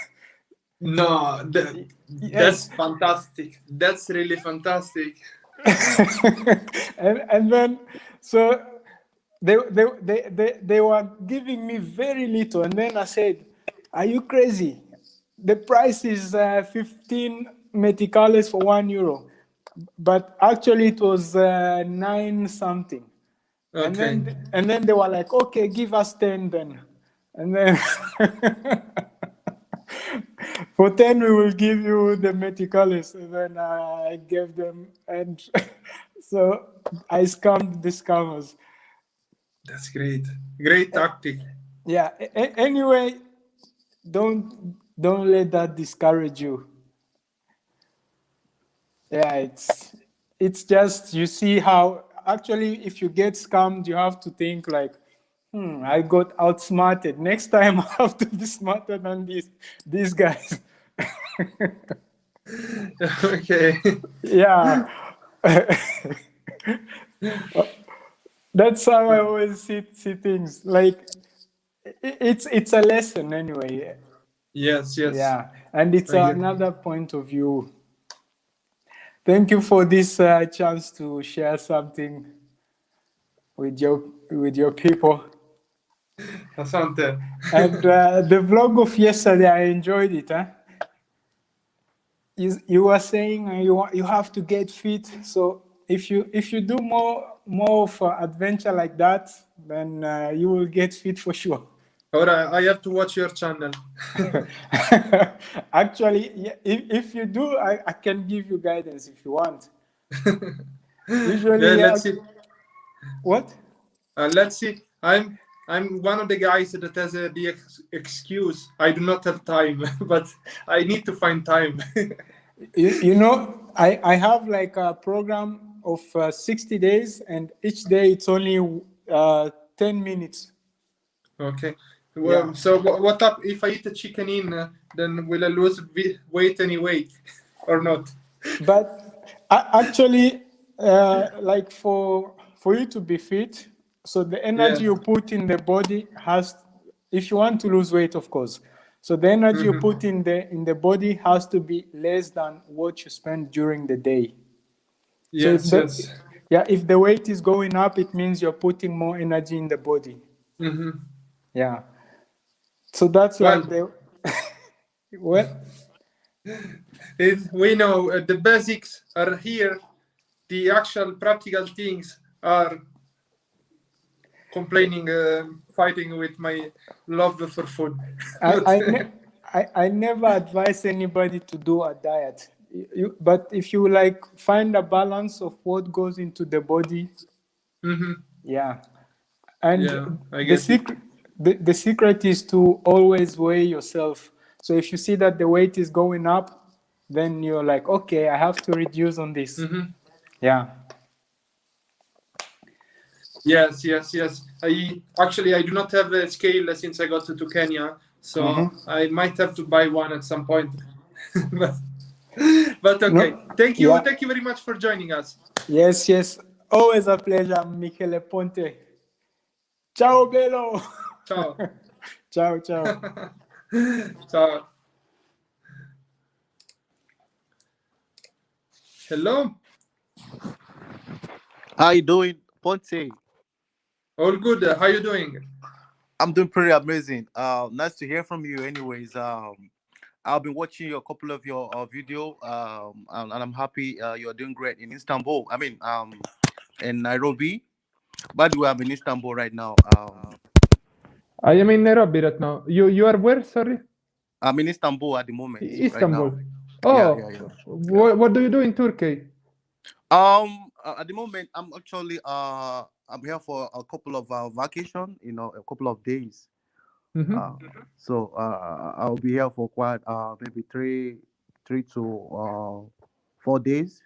No, that's fantastic. That's really fantastic. and then so they were giving me very little, and then I said, "Are you crazy? The price is 15 meticales for €1, but actually it was 9 something." Okay. And then they were like, "Okay, give us 10 then," and then. For 10, we will give you the meticales. And then I gave them, and so I scammed the scammers. That's great. Great tactic. Yeah. Anyway, don't let that discourage you. Yeah, it's just, you see how actually if you get scammed, you have to think like, I got outsmarted. Next time I have to be smarter than these guys. Okay. Yeah. That's how I always see things. Like it's a lesson anyway. Yes. Yeah, and it's another point of view. Thank you for this chance to share something with your people. Asante. And the vlog of yesterday, I enjoyed it. You were saying you have to get fit. So if you do more of an adventure like that, then you will get fit for sure. All right, I have to watch your channel. Actually, if you do, I can give you guidance if you want. Usually, let's see. What? Let's see. I'm one of the guys that has the excuse I do not have time, but I need to find time. you know, I have like a program of 60 days, and each day it's only 10 minutes. Okay. Well, yeah. So what up if I eat a chicken then will I lose weight anyway or not? But actually, like for you to be fit, so the energy you put in the body if you want to lose weight, of course. So the energy you put in the body has to be less than what you spend during the day. Yes, so yes. if the weight is going up, it means you're putting more energy in the body. Yeah. So that's why we know the basics are here. The actual practical things are complaining, fighting with my love for food. I never advise anybody to do a diet. But if you like find a balance of what goes into the body, yeah. And Yeah, I the get it. the secret is to always weigh yourself. So if you see that the weight is going up, then you're like, okay, I have to reduce on this. Yeah. Yes. I do not have a scale since I got to Kenya, so I might have to buy one at some point. but okay. No, Thank you yeah. very much for joining us. Yes. Always a pleasure, Michele Ponte. Ciao, bello. Ciao. Ciao. Ciao. Hello. How you doing, Ponte? All good. How you doing? I'm doing pretty amazing. Nice to hear from you. Anyways, I've been watching a couple of your video, and I'm happy you're doing great in Istanbul. I mean, in Nairobi. By the way, I'm in Istanbul right now. I am in Nairobi right now. You are where? Sorry. I'm in Istanbul at the moment. Istanbul. Right now. Oh. Yeah. What do you do in Turkey? At the moment, I'm actually I'm here for a couple of vacation. A couple of days. So I'll be here for quite maybe three to 4 days.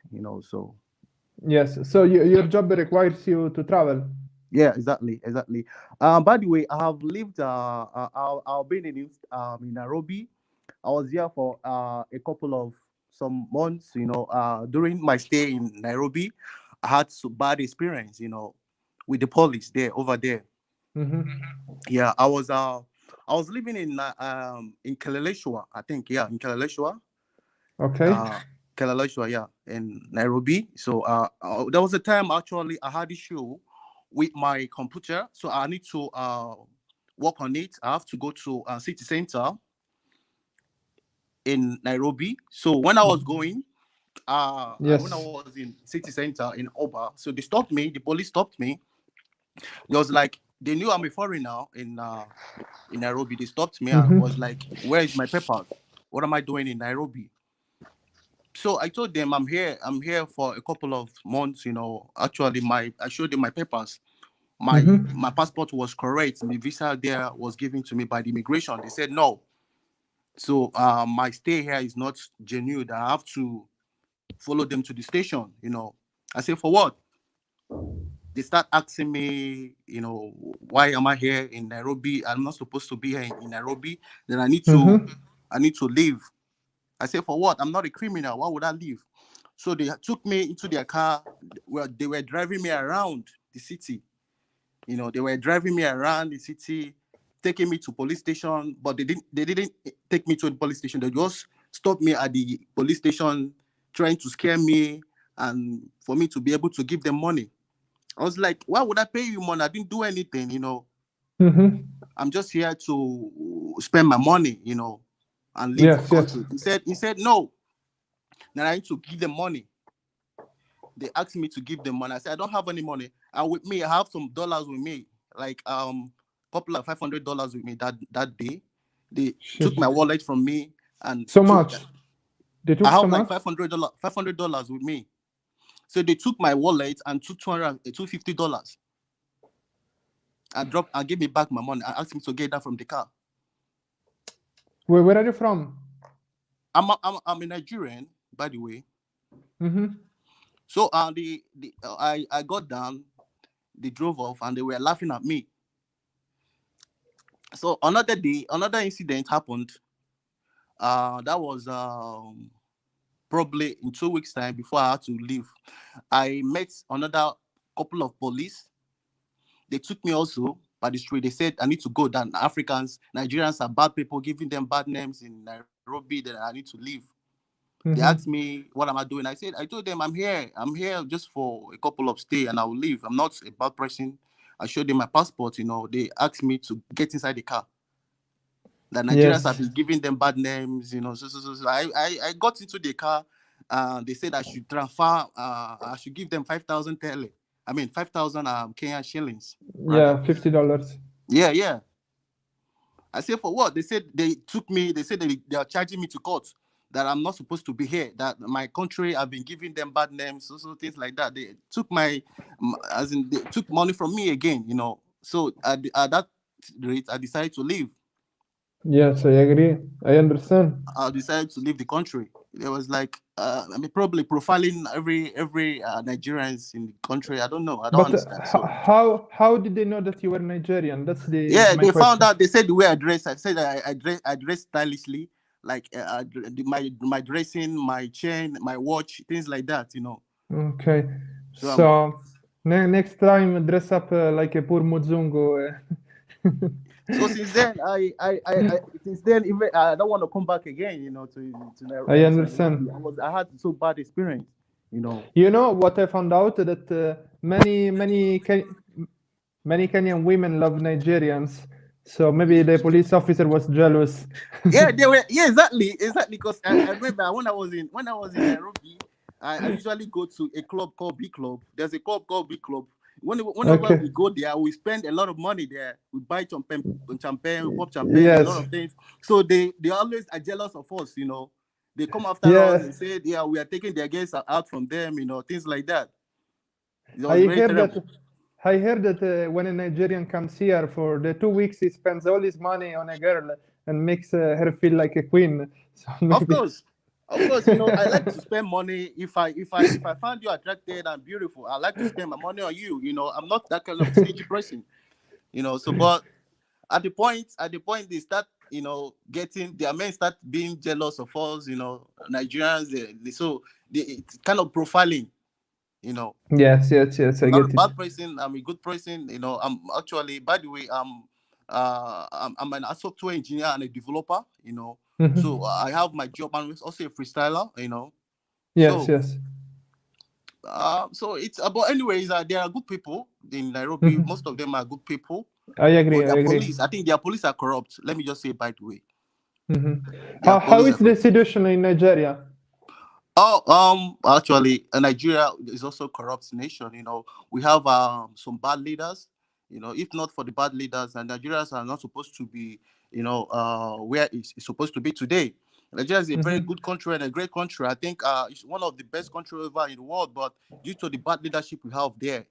So. Yes. So your job requires you to travel. Yeah, exactly. By the way, I have lived. I've been in Nairobi. I was here for a couple of some months. During my stay in Nairobi, I had some bad experience. With the police over there. Yeah, I was living in Kileleshwa, I think. Yeah, in Kileleshwa. Okay. Kileleshwa, yeah, in Nairobi. So there was a time actually I had issue with my computer, so I need to work on it. I have to go to city center in Nairobi. So when I was going, when I was in city center in Oba, so they stopped me. The police stopped me. It was like they knew I'm a foreigner in Nairobi. They stopped me and was like, "Where is my papers? What am I doing in Nairobi?" So I told them I'm here for a couple of months. Actually, I showed them my papers. My passport was correct. The visa there was given to me by the immigration. They said no. So my stay here is not genuine. I have to follow them to the station. I said, for what? They start asking me, why am I here in Nairobi? I'm not supposed to be here in Nairobi. Then I need to leave. I said, for what? I'm not a criminal. Why would I leave? So they took me into their car. They were driving me around the city. They were driving me around the city, taking me to police station, but they didn't take me to the police station. They just stopped me at the police station, trying to scare me and for me to be able to give them money. I was like, why would I pay you money? I didn't do anything, I'm just here to spend my money, and leave the country. He said no. Then I need to give them money. They asked me to give them money. I said, I don't have any money. And with me, I have some dollars with me, like couple of $500 with me that day. They took my wallet from me and so much. They took I have so like $500 with me. So they took my wallet and took $250. And gave me back my money. I asked me to get that from the car. Where are you from? I'm a Nigerian, by the way. So I got down, they drove off, and they were laughing at me. So another day, another incident happened. That was probably in 2 weeks' time before I had to leave. I met another couple of police. They took me also by the street. They said I need to go. That Africans, Nigerians are bad people, giving them bad names in Nairobi. That I need to leave. They asked me what am I doing. I told them I'm here just for a couple of stay and I will leave. I'm not a bad person. I showed them my passport. They asked me to get inside the car. The Nigerians have been giving them bad names. So I got into the car. They said I should transfer. I should give them 5,000 TL. I mean 5,000 Kenyan shillings. Yeah, $50. Yeah. I said for what? They said they took me. They said they are charging me to court. That I'm not supposed to be here. That my country, I've been giving them bad names, so things like that. They took they took money from me again. So at that rate, I decided to leave. Yes, I agree. I understand. I decided to leave the country. It was like probably profiling every Nigerians in the country. I don't know. I don't understand. So how did they know that you were Nigerian? That's they question. found out. They said the way I dress. I said I dress stylishly, like my dressing, my chain, my watch, things like that. Okay. So next time dress up like a poor Muzungu. So since then, even I don't want to come back again. To Nairobi. I understand. I had so bad experience. You know what I found out that many Kenyan women love Nigerians. So maybe the police officer was jealous. Yeah, they were. Yeah, exactly. Because I remember when I was in Nairobi, I usually go to a club called B Club. There's a club called B Club. Whenever we go there, we spend a lot of money there. We buy champagne, we pop champagne, a lot of things. So they always are jealous of us, They come after us and say, yeah, we are taking their guests out from them, things like that. I heard that when a Nigerian comes here for the 2 weeks, he spends all his money on a girl and makes her feel like a queen. So Of course, I like to spend money. If I find you attractive and beautiful, I like to spend my money on you. I'm not that kind of stingy person. So but at the point they start, their men start being jealous of us. Nigerians. It's kind of profiling. Yes. I get it. I'm not a bad person. I'm a good person. I'm actually, by the way, I'm a software engineer and a developer. So I have my job. I'm also a freestyler. Yes. So it's about, anyways. There are good people in Nairobi. Most of them are good people. I agree. Police, I think their police are corrupt. Let me just say, by the way. How is the situation in Nigeria? Actually, Nigeria is also a corrupt nation. We have some bad leaders. If not for the bad leaders, and Nigerians are not supposed to be, where it's supposed to be today. Nigeria is a very good country and a great country. I think it's one of the best countries ever in the world. But due to the bad leadership we have there,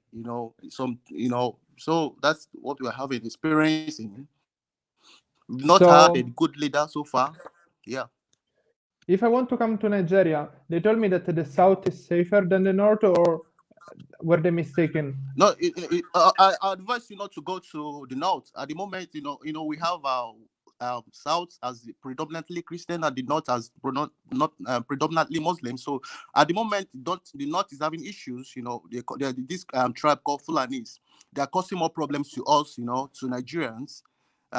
so that's what we are having experiencing. We've not had a good leader so far. Yeah. If I want to come to Nigeria, they told me that the south is safer than the north, or were they mistaken? No, I advise you not to go to the north at the moment. We have south as predominantly Christian and the north as not predominantly Muslim. So at the moment, the north is having issues. This tribe called Fulanis. They are causing more problems to us. To Nigerians.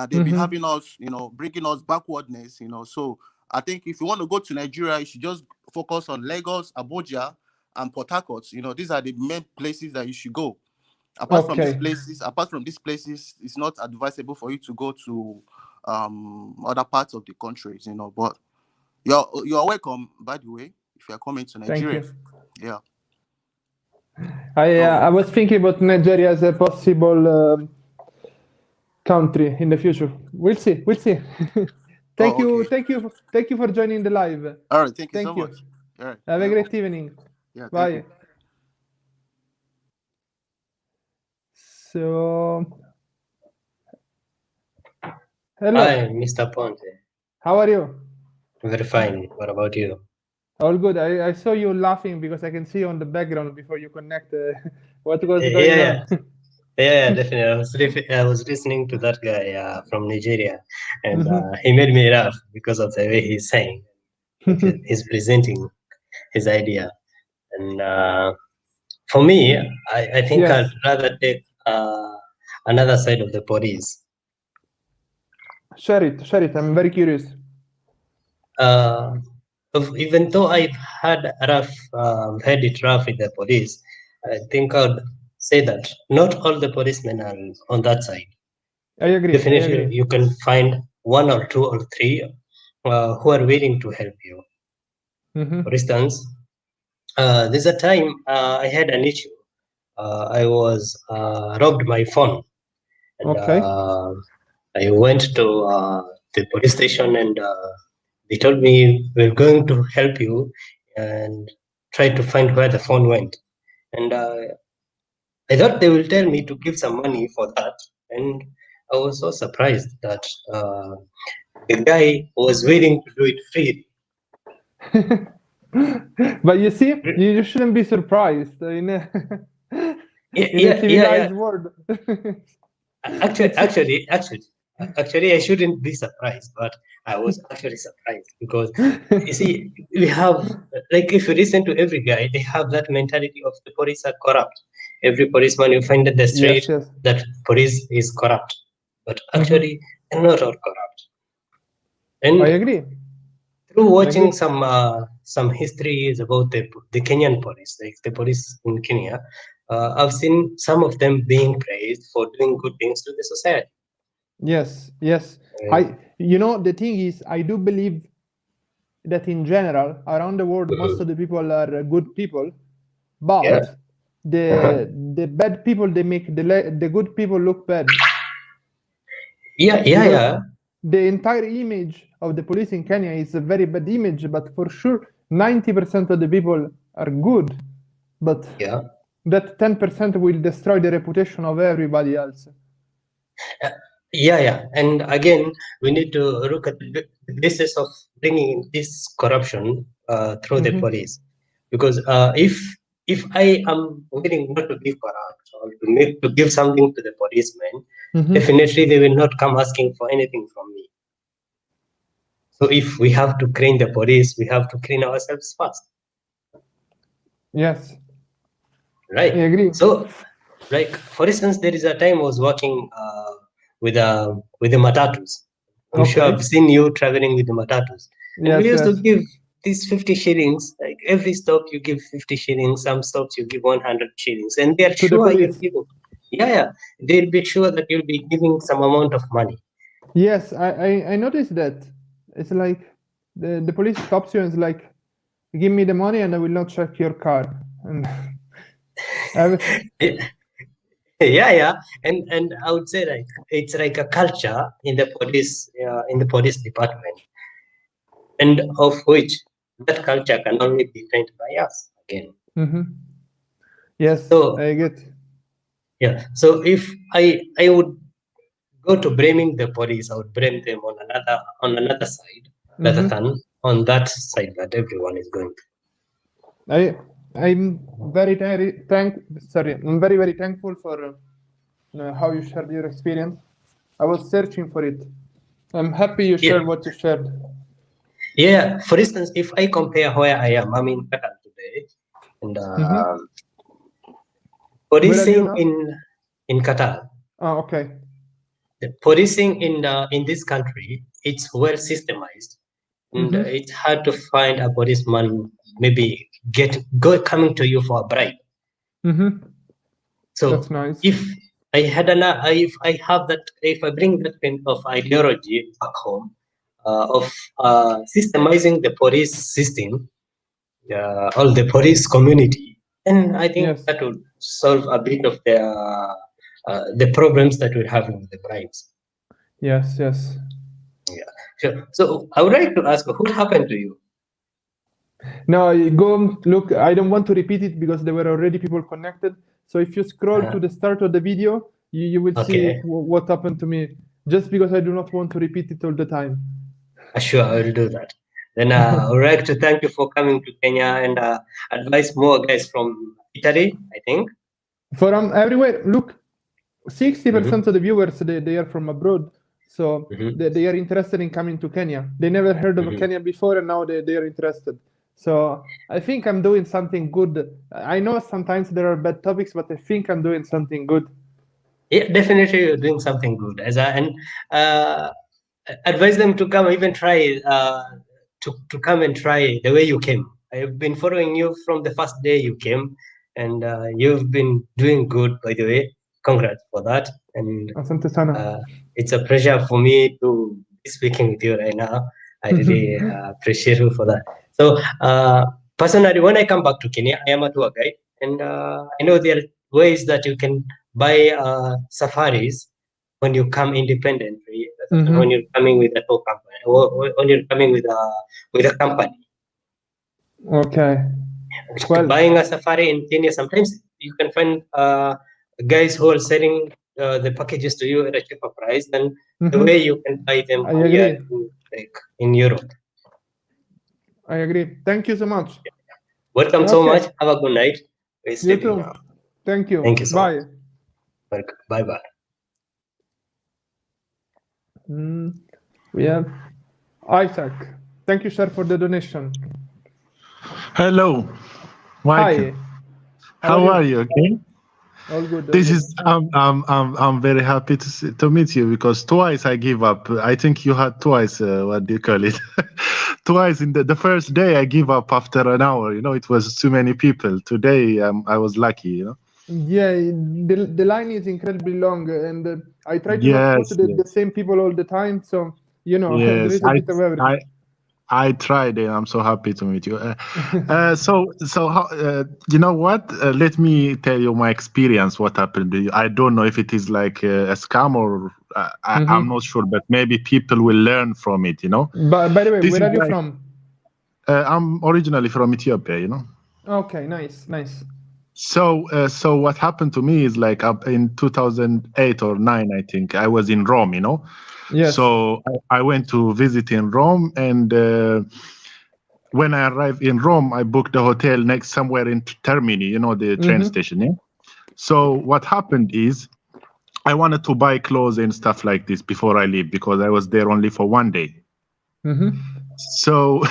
They've been having us, bringing us backwardness. So I think if you want to go to Nigeria, you should just focus on Lagos, Abuja, and Port Harcourt. These are the main places that you should go. Apart from these places, it's not advisable for you to go to other parts of the countries. But you're welcome, by the way, if you're coming to Nigeria. Thank you. Yeah. I was thinking about Nigeria as a possible country in the future. We'll see. Thank you for joining the live. All right, thank you so much. All right. Have a great evening. Yeah, bye. So, hello. Hi, Mr. Ponte. How are you? Very fine. What about you? All good. I saw you laughing because I can see you on the background before you connect. What was going on? Yeah, definitely. I was listening to that guy from Nigeria, and he made me laugh because of the way he's saying. He's presenting his idea, and for me, I think I'd rather take another side of the police. Share it. I'm very curious. Even though I've had it rough with the police, I think I would say that not all the policemen are on that side. I agree. Definitely, you can find 1 or 2 or 3 who are willing to help you. For instance, there's a time I had an issue. I was robbed my phone, and I went to the police station, and they told me, we're going to help you and try to find where the phone went. And I thought they will tell me to give some money for that. And I was so surprised that the guy was willing to do it free. But you see, you shouldn't be surprised in a civilized world. Actually, I shouldn't be surprised, but I was actually surprised because you see, we have, like, if you listen to every guy, they have that mentality of the police are corrupt. Every policeman you find in the street, that police is corrupt, but actually they're not all corrupt. And I agree. Through watching some histories about the Kenyan police, like the police in Kenya, I've seen some of them being praised for doing good things to the society. Yes. The thing is, I do believe that in general, around the world, most of the people are good people, but the bad people, they make the good people look bad. The entire image of the police in Kenya is a very bad image, but for sure 90% of the people are good, but that 10% will destroy the reputation of everybody else. And again, we need to look at the basis of bringing this corruption through the police, because if I am willing not to be corrupt or to give something to the policemen, definitely they will not come asking for anything from me. So if we have to clean the police, we have to clean ourselves first. Yes. Right. I agree. So, like, for instance, there is a time I was working with the matatus. I'm sure I've seen you traveling with the matatus. And we used to give these 50 shillings, like every stop you give 50 shillings, some stops you give 100 shillings, and they're sure you're giving. They'll be sure that you'll be giving some amount of money. Yes, I noticed that. It's like the police stops you and is like, give me the money and I will not check your car. And and I would say, like, it's like a culture in the police department, and of which that culture can only be trained by us again. Yes, so I get. So if I would go to blaming the police, I would blame them on another side rather than on that side that everyone is going to. I'm very thankful for how you shared your experience. I was searching for it. I'm happy you shared what you shared. For instance, if I compare where I am, I'm in Qatar today, and policing in Qatar. Oh, okay. The policing in this country, it's well systemized, and it's hard to find a policeman maybe coming to you for a bribe. So that's nice. If I bring that kind of ideology back home of systemizing the police system, or the police community, then I think that would solve a bit of the problems that we're having with the bribes. Yes. Sure. So I would like to ask, what happened to you? No, go look. I don't want to repeat it because there were already people connected. So if you scroll to the start of the video, you will see what happened to me. Just because I do not want to repeat it all the time. Sure, I will do that. Then I would like to thank you for coming to Kenya and advise more guys from Italy, I think. From everywhere. Look, 60% of the viewers, they are from abroad. So they are interested in coming to Kenya. They never heard of Kenya before, and now they are interested. So I think I'm doing something good. I know sometimes there are bad topics, but I think I'm doing something good. Yeah, definitely you're doing something good. And advise them to come, even try to come and try the way you came. I've been following you from the first day you came, and you've been doing good, by the way. Congrats for that. And it's a pleasure for me to be speaking with you right now. I really appreciate you for that. So personally, when I come back to Kenya, I am a tour guide, and I know there are ways that you can buy safaris when you come independently, when you're coming with a tour company, or when you're coming with a company. Okay. Well, buying a safari in Kenya, sometimes you can find guys who are selling the packages to you at a cheaper price than the way you can buy them here in Europe. I agree. Thank you so much. Welcome so much. Have a good night. We're sleeping too. now. Thank you. Thank you so Bye. much. Welcome. Bye bye. We have Isaac. Thank you, Sher, for the donation. Hello, Michael. Hi. How are you? Okay. All good. This is I'm very happy to meet you, because twice I give up. I think you had twice. What do you call it? Twice in the first day I give up after an hour. You know, it was too many people. Today I was lucky. You know. Yeah, the line is incredibly long, and I try to not put Yes. the same people all the time. So you know, there Yes. is a bit of everything. I tried, and I'm so happy to meet you. So how, you know what? Let me tell you my experience. What happened to you? I don't know if it is like a scam or I'm not sure, but maybe people will learn from it. You know. By the way, This where is are you like, from? I'm originally from Ethiopia. You know. Okay, nice. So what happened to me is like up in 2008 or 9, I think I was in Rome. You know. Yes. So I went to visit in Rome, and when I arrived in Rome, I booked a hotel next somewhere in Termini, you know, the train station. Yeah? So what happened is I wanted to buy clothes and stuff like this before I leave, because I was there only for one day. So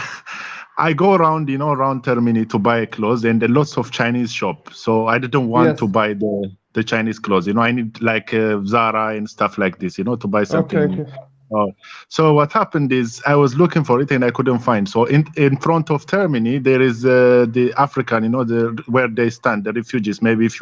I go around, you know, around Termini to buy clothes, and there are lots of Chinese shops. So I didn't want to buy the Chinese clothes. You know, I need like Zara and stuff like this, you know, to buy something. Okay. So what happened is I was looking for it and I couldn't find. So in front of Termini, there is the African, you know, where they stand, the refugees. Maybe if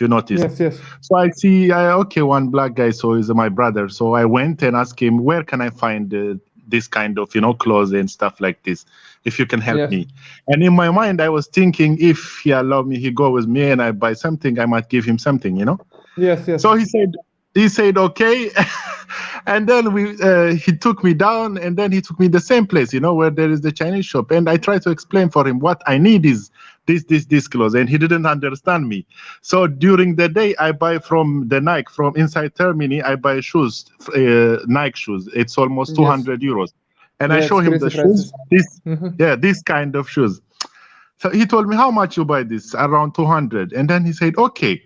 you notice. Yes. So I see, okay, one black guy. So he's my brother. So I went and asked him, where can I find this kind of, you know, clothes and stuff like this, if you can help me. And in my mind, I was thinking, if he allow me, he go with me and I buy something, I might give him something, you know. Yes. So he said okay. And then he took me down, and then he took me the same place, you know, where there is the Chinese shop. And I tried to explain for him what I need is this clothes, and he didn't understand me. So during the day, I buy from the Nike, from inside Termini, I buy shoes, Nike shoes. It's almost 200 euros. And I show him the shoes, this kind of shoes. So he told me, how much you buy this? Around 200. And then he said, okay.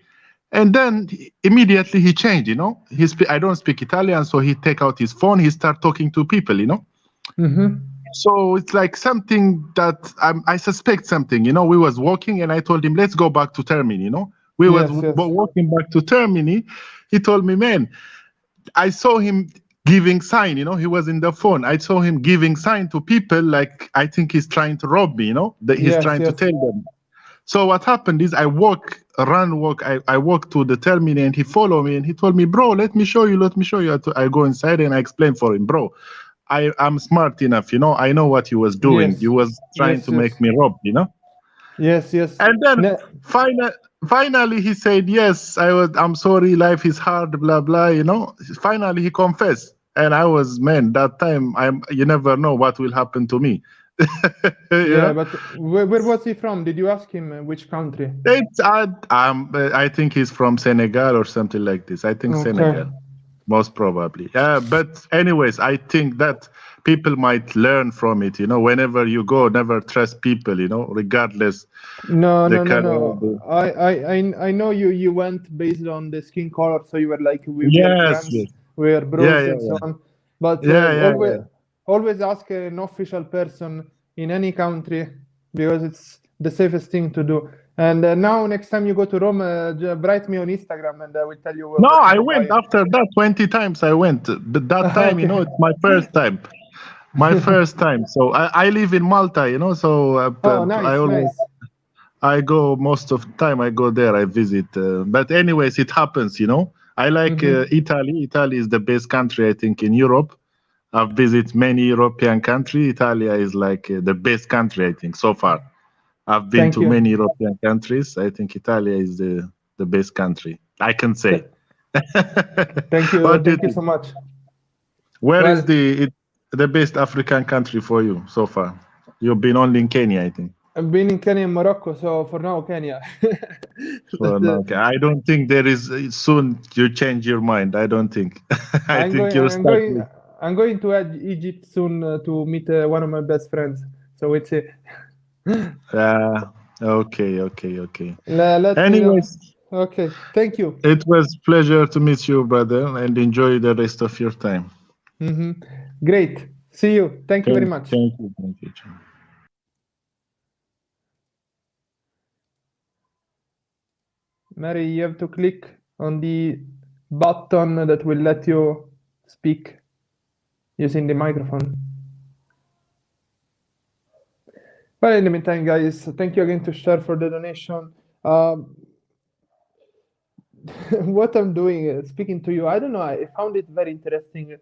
And then immediately he changed, you know. I don't speak Italian, so he take out his phone, he start talking to people, you know. So it's like something that I suspect something, you know. We was walking, and I told him, let's go back to Termini, you know. We was walking back to Termini. He told me, man, I saw him giving sign, you know. He was in the phone. I saw him giving sign to people, like I think he's trying to rob me, you know. That he's trying to tell them. So what happened is I walk to the Termini, and he followed me, and he told me, bro, let me show you. I go inside and I explain for him, bro, I'm smart enough, you know, I know what he was doing. He was trying to make me rob, you know. Yes. And then finally he said, yes, I'm sorry, life is hard, blah blah, you know. Finally he confessed, and I was, man, that time you never know what will happen to me. But where was he from? Did you ask him which country? I think he's from Senegal or something like this. I think Senegal, most probably. But anyways, I think that people might learn from it. You know, whenever you go, never trust people. You know, regardless. No. I know you went based on the skin color, so you were like, we are friends, we are bros, and so on. But always ask an official person in any country, because the safest thing to do. And now, next time you go to Rome, write me on Instagram, and I will tell you. No, what I to went buy. after that 20 times. I went. But that time, you know, it's my first time. My first time. So I live in Malta, you know. So Oh, nice, I always nice. I go most of the time. I go there. I visit. But anyways, it happens, you know. I like Italy. Italy is the best country, I think, in Europe. I've visited many European countries. Italy is like the best country, I think, so far. I've been Thank to you. many European countries. I think Italy is the best country, I can say. Thank you. What do you Thank you think? so much. Where is Well, the best African country for you so far? You've been only in Kenya, I think. I've been in Kenya and Morocco, so for now, Kenya. Well, no, okay. I don't think there is soon you change your mind. I don't think. I think you're stuck with. I'm going to Egypt soon to meet one of my best friends. So it's Okay. Let's Anyways, okay. Thank you. it was pleasure to meet you, brother, and enjoy the rest of your time. Great. See you. Thank you very much. Thank you. Mary, you have to click on the button that will let you speak using the microphone. But in the meantime, guys, thank you again to Sher for the donation. What I'm doing, speaking to you, I don't know, I found it very interesting.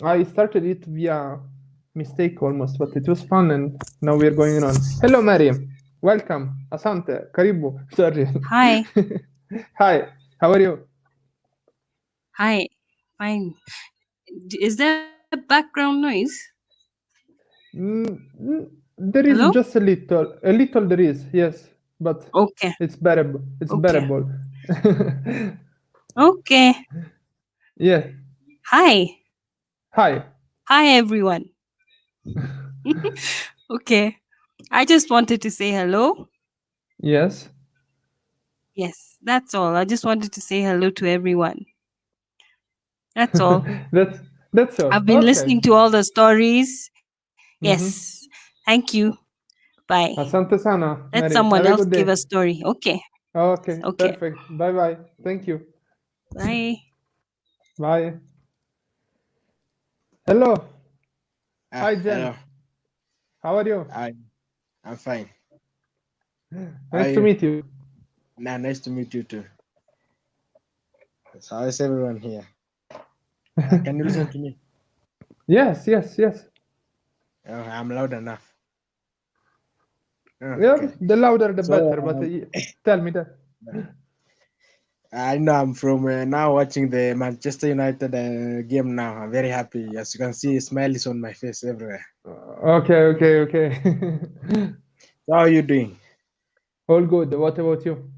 I started it via mistake almost, but it was fun, and now we're going on. Hello, Mary. Welcome. Asante. Karibu. Sorry. Hi. Hi. How are you? Hi. Fine. Is there background noise? There is Hello? just a little there is, yes, but okay. It's bearable. It's Okay. bearable. Okay. Yeah. Hi. Hi. Hi, everyone. Okay. I just wanted to say hello. Yes. Yes, that's all. I just wanted to say hello to everyone. That's all. That's all. I've been Okay. listening to all the stories. Yes. Thank you. Bye. Asante sana, Let Mary. someone Have a else good give day. a story. Okay. Okay. Okay. Perfect. Bye. Thank you. Bye. Bye. Hello. Hi, Jen. Hello. How are you? I'm fine. Nice to meet you. Nice to meet you too. So how is everyone here? Can you listen to me? Yes. I'm loud enough. Yeah, Okay. the louder the So, better, but tell me that. I know I'm from now watching the Manchester United game now. I'm very happy. As you can see, a smile is on my face everywhere. Okay. So how are you doing? All good. What about you?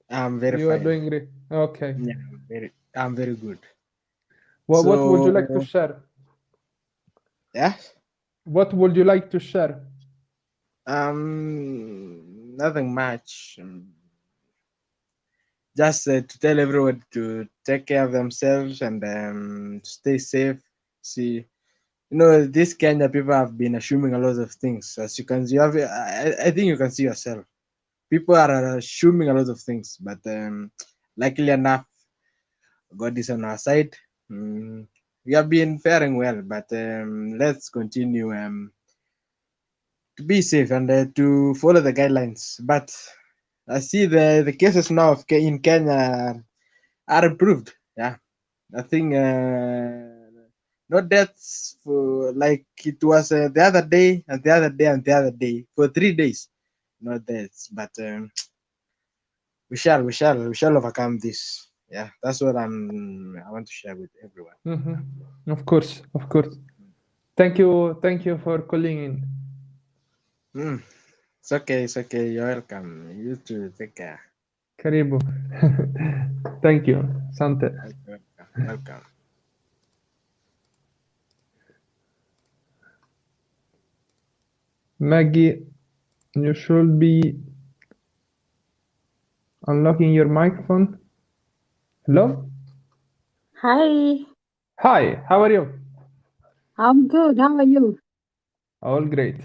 I'm very You fine. are doing great. Okay. Yeah, I'm very good. What would you like to share? Yeah? What would you like to share? Nothing much. Just to tell everyone to take care of themselves and stay safe. See, this Kenya people have been assuming a lot of things. As you can see, I think you can see yourself. People are assuming a lot of things, but luckily enough, God is on our side. We have been faring well, but let's continue to be safe and to follow the guidelines. But I see the cases now in Kenya are improved. Yeah, I think not deaths for like it was the other day and the other day and the other day for 3 days. Not deaths, but we shall overcome this. Yeah, that's what I want to share with everyone. Of course. Thank you for calling in. It's okay. You're welcome. You too. Take care. Karibu. Thank you, Sante. Welcome. Maggie, you should be unlocking your microphone. Hello? Hi, Hi, how are you? I'm good. How are you? All great.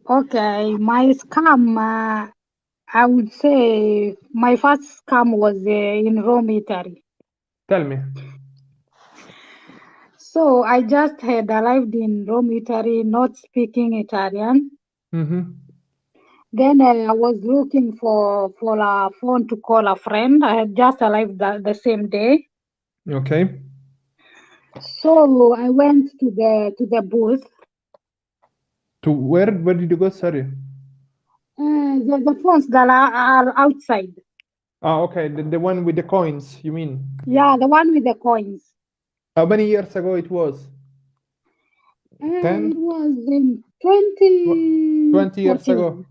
Okay, my scam, I would say my first scam was in Rome, Italy. Tell me. So I just had arrived in Rome, Italy, not speaking Italian. Then I was looking for a phone to call a friend. I had just arrived the same day. Okay. So I went to the booth. To where? Where did you go? Sorry. The phones that are outside. Ah, okay. The one with the coins, you mean? Yeah, the one with the coins. How many years ago it was? 10? It was in 20 years 2014. ago.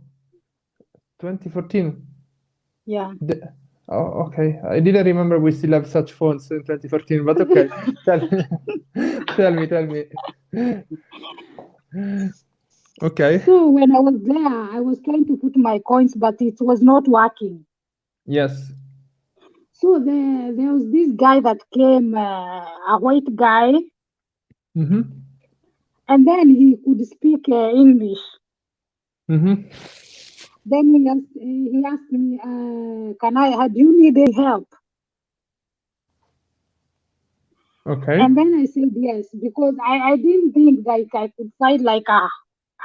2014. Yeah. Oh, okay. I didn't remember we still have such phones in 2014, but okay. Tell me. Okay. So when I was there, I was trying to put my coins, but it was not working. Yes. So there was this guy that came, a white guy, and then he could speak English. Then he asked me, do you need any help? Okay. And then I said yes, because I didn't think like I could fight like I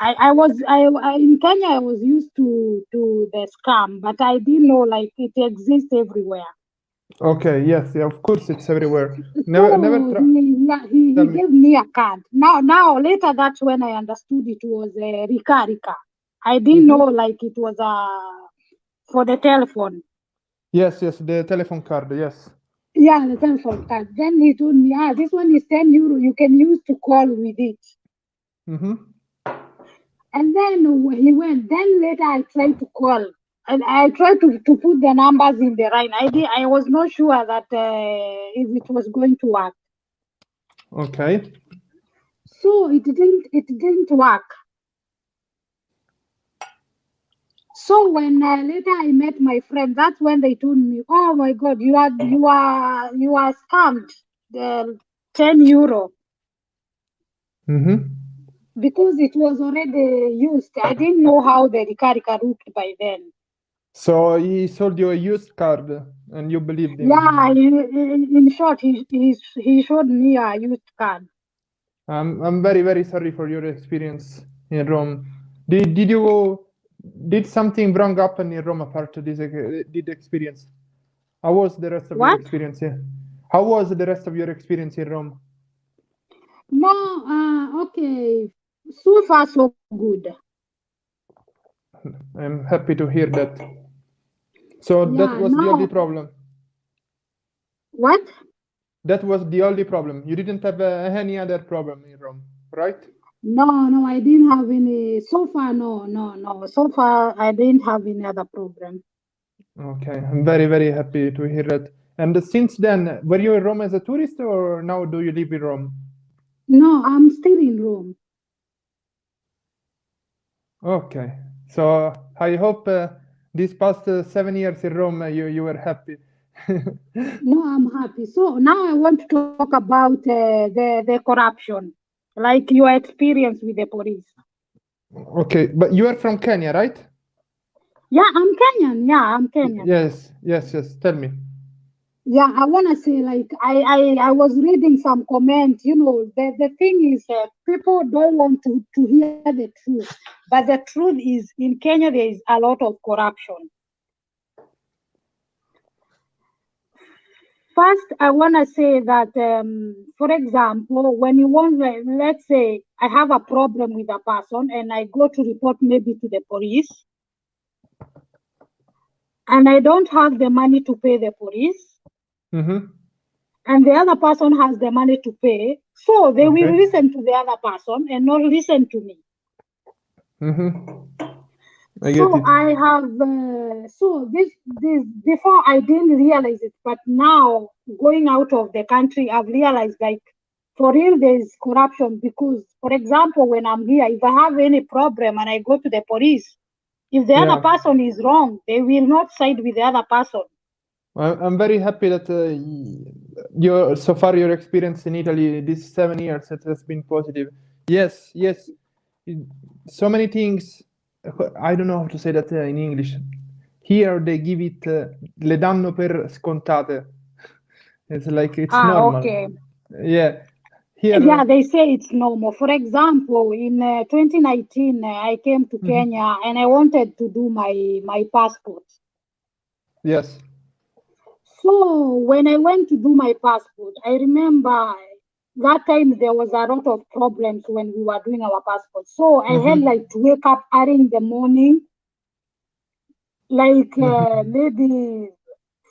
in Kenya I was used to the scam, but I didn't know like it exists everywhere. Okay. Yes. Yeah. Of course, it's everywhere. So Never try. he gave me a card. Now later that's when I understood it was a Rika. I didn't know like it was for the telephone. Yes. The telephone card. Yes. Yeah, the telephone card. Then he told me, this one is 10 euro. You can use to call with it. And then he went. Then later I tried to call. And I tried to put the numbers in the right. I was not sure that if it was going to work. Okay. So it didn't work. So when later I met my friend, that's when they told me, "Oh my God, you are scammed, the 10 euro." Because it was already used. I didn't know how the Rika worked by then. So he sold you a used card, and you believed him. Yeah, in short, he showed me a used card. I'm very, very sorry for your experience in Rome. Did something wrong happen in Rome apart to this experience? How was the rest of your experience here? How was the rest of your experience in Rome? No, okay. So far, so good. I'm happy to hear that. So that was the only problem. What? That was the only problem. You didn't have any other problem in Rome, right? No, I didn't have any. So far, no. So far, I didn't have any other problem. Okay, I'm very, very happy to hear that. And since then, were you in Rome as a tourist, or now do you live in Rome? No, I'm still in Rome. Okay, so I hope these past 7 years in Rome, you were happy. No, I'm happy. So now I want to talk about the corruption, like your experience with the police. Okay, but you are from Kenya, right? Yeah, I'm Kenyan. Yeah, I'm Kenyan. Yes. Tell me. Yeah, I want to say, like, I was reading some comments. The thing is that people don't want to hear the truth. But the truth is, in Kenya, there is a lot of corruption. First, I want to say that, for example, when you want, let's say I have a problem with a person and I go to report maybe to the police, and I don't have the money to pay the police, and the other person has the money to pay, so they will listen to the other person and not listen to me. I get it. I have this before I didn't realize it, but now going out of the country, I've realized like for real there is corruption. Because, for example, when I'm here, if I have any problem and I go to the police, if the other person is wrong, they will not side with the other person. I'm very happy that so far your experience in Italy these 7 years has been positive. Yes. So many things I don't know how to say that in English. Here they give it, le danno per scontate. It's like it's normal. Okay. Yeah. Here. Yeah, they say it's normal. For example, in 2019, I came to Kenya and I wanted to do my passport. Yes. So when I went to do my passport, I remember that time there was a lot of problems when we were doing our passport. So I had like to wake up early in the morning, like maybe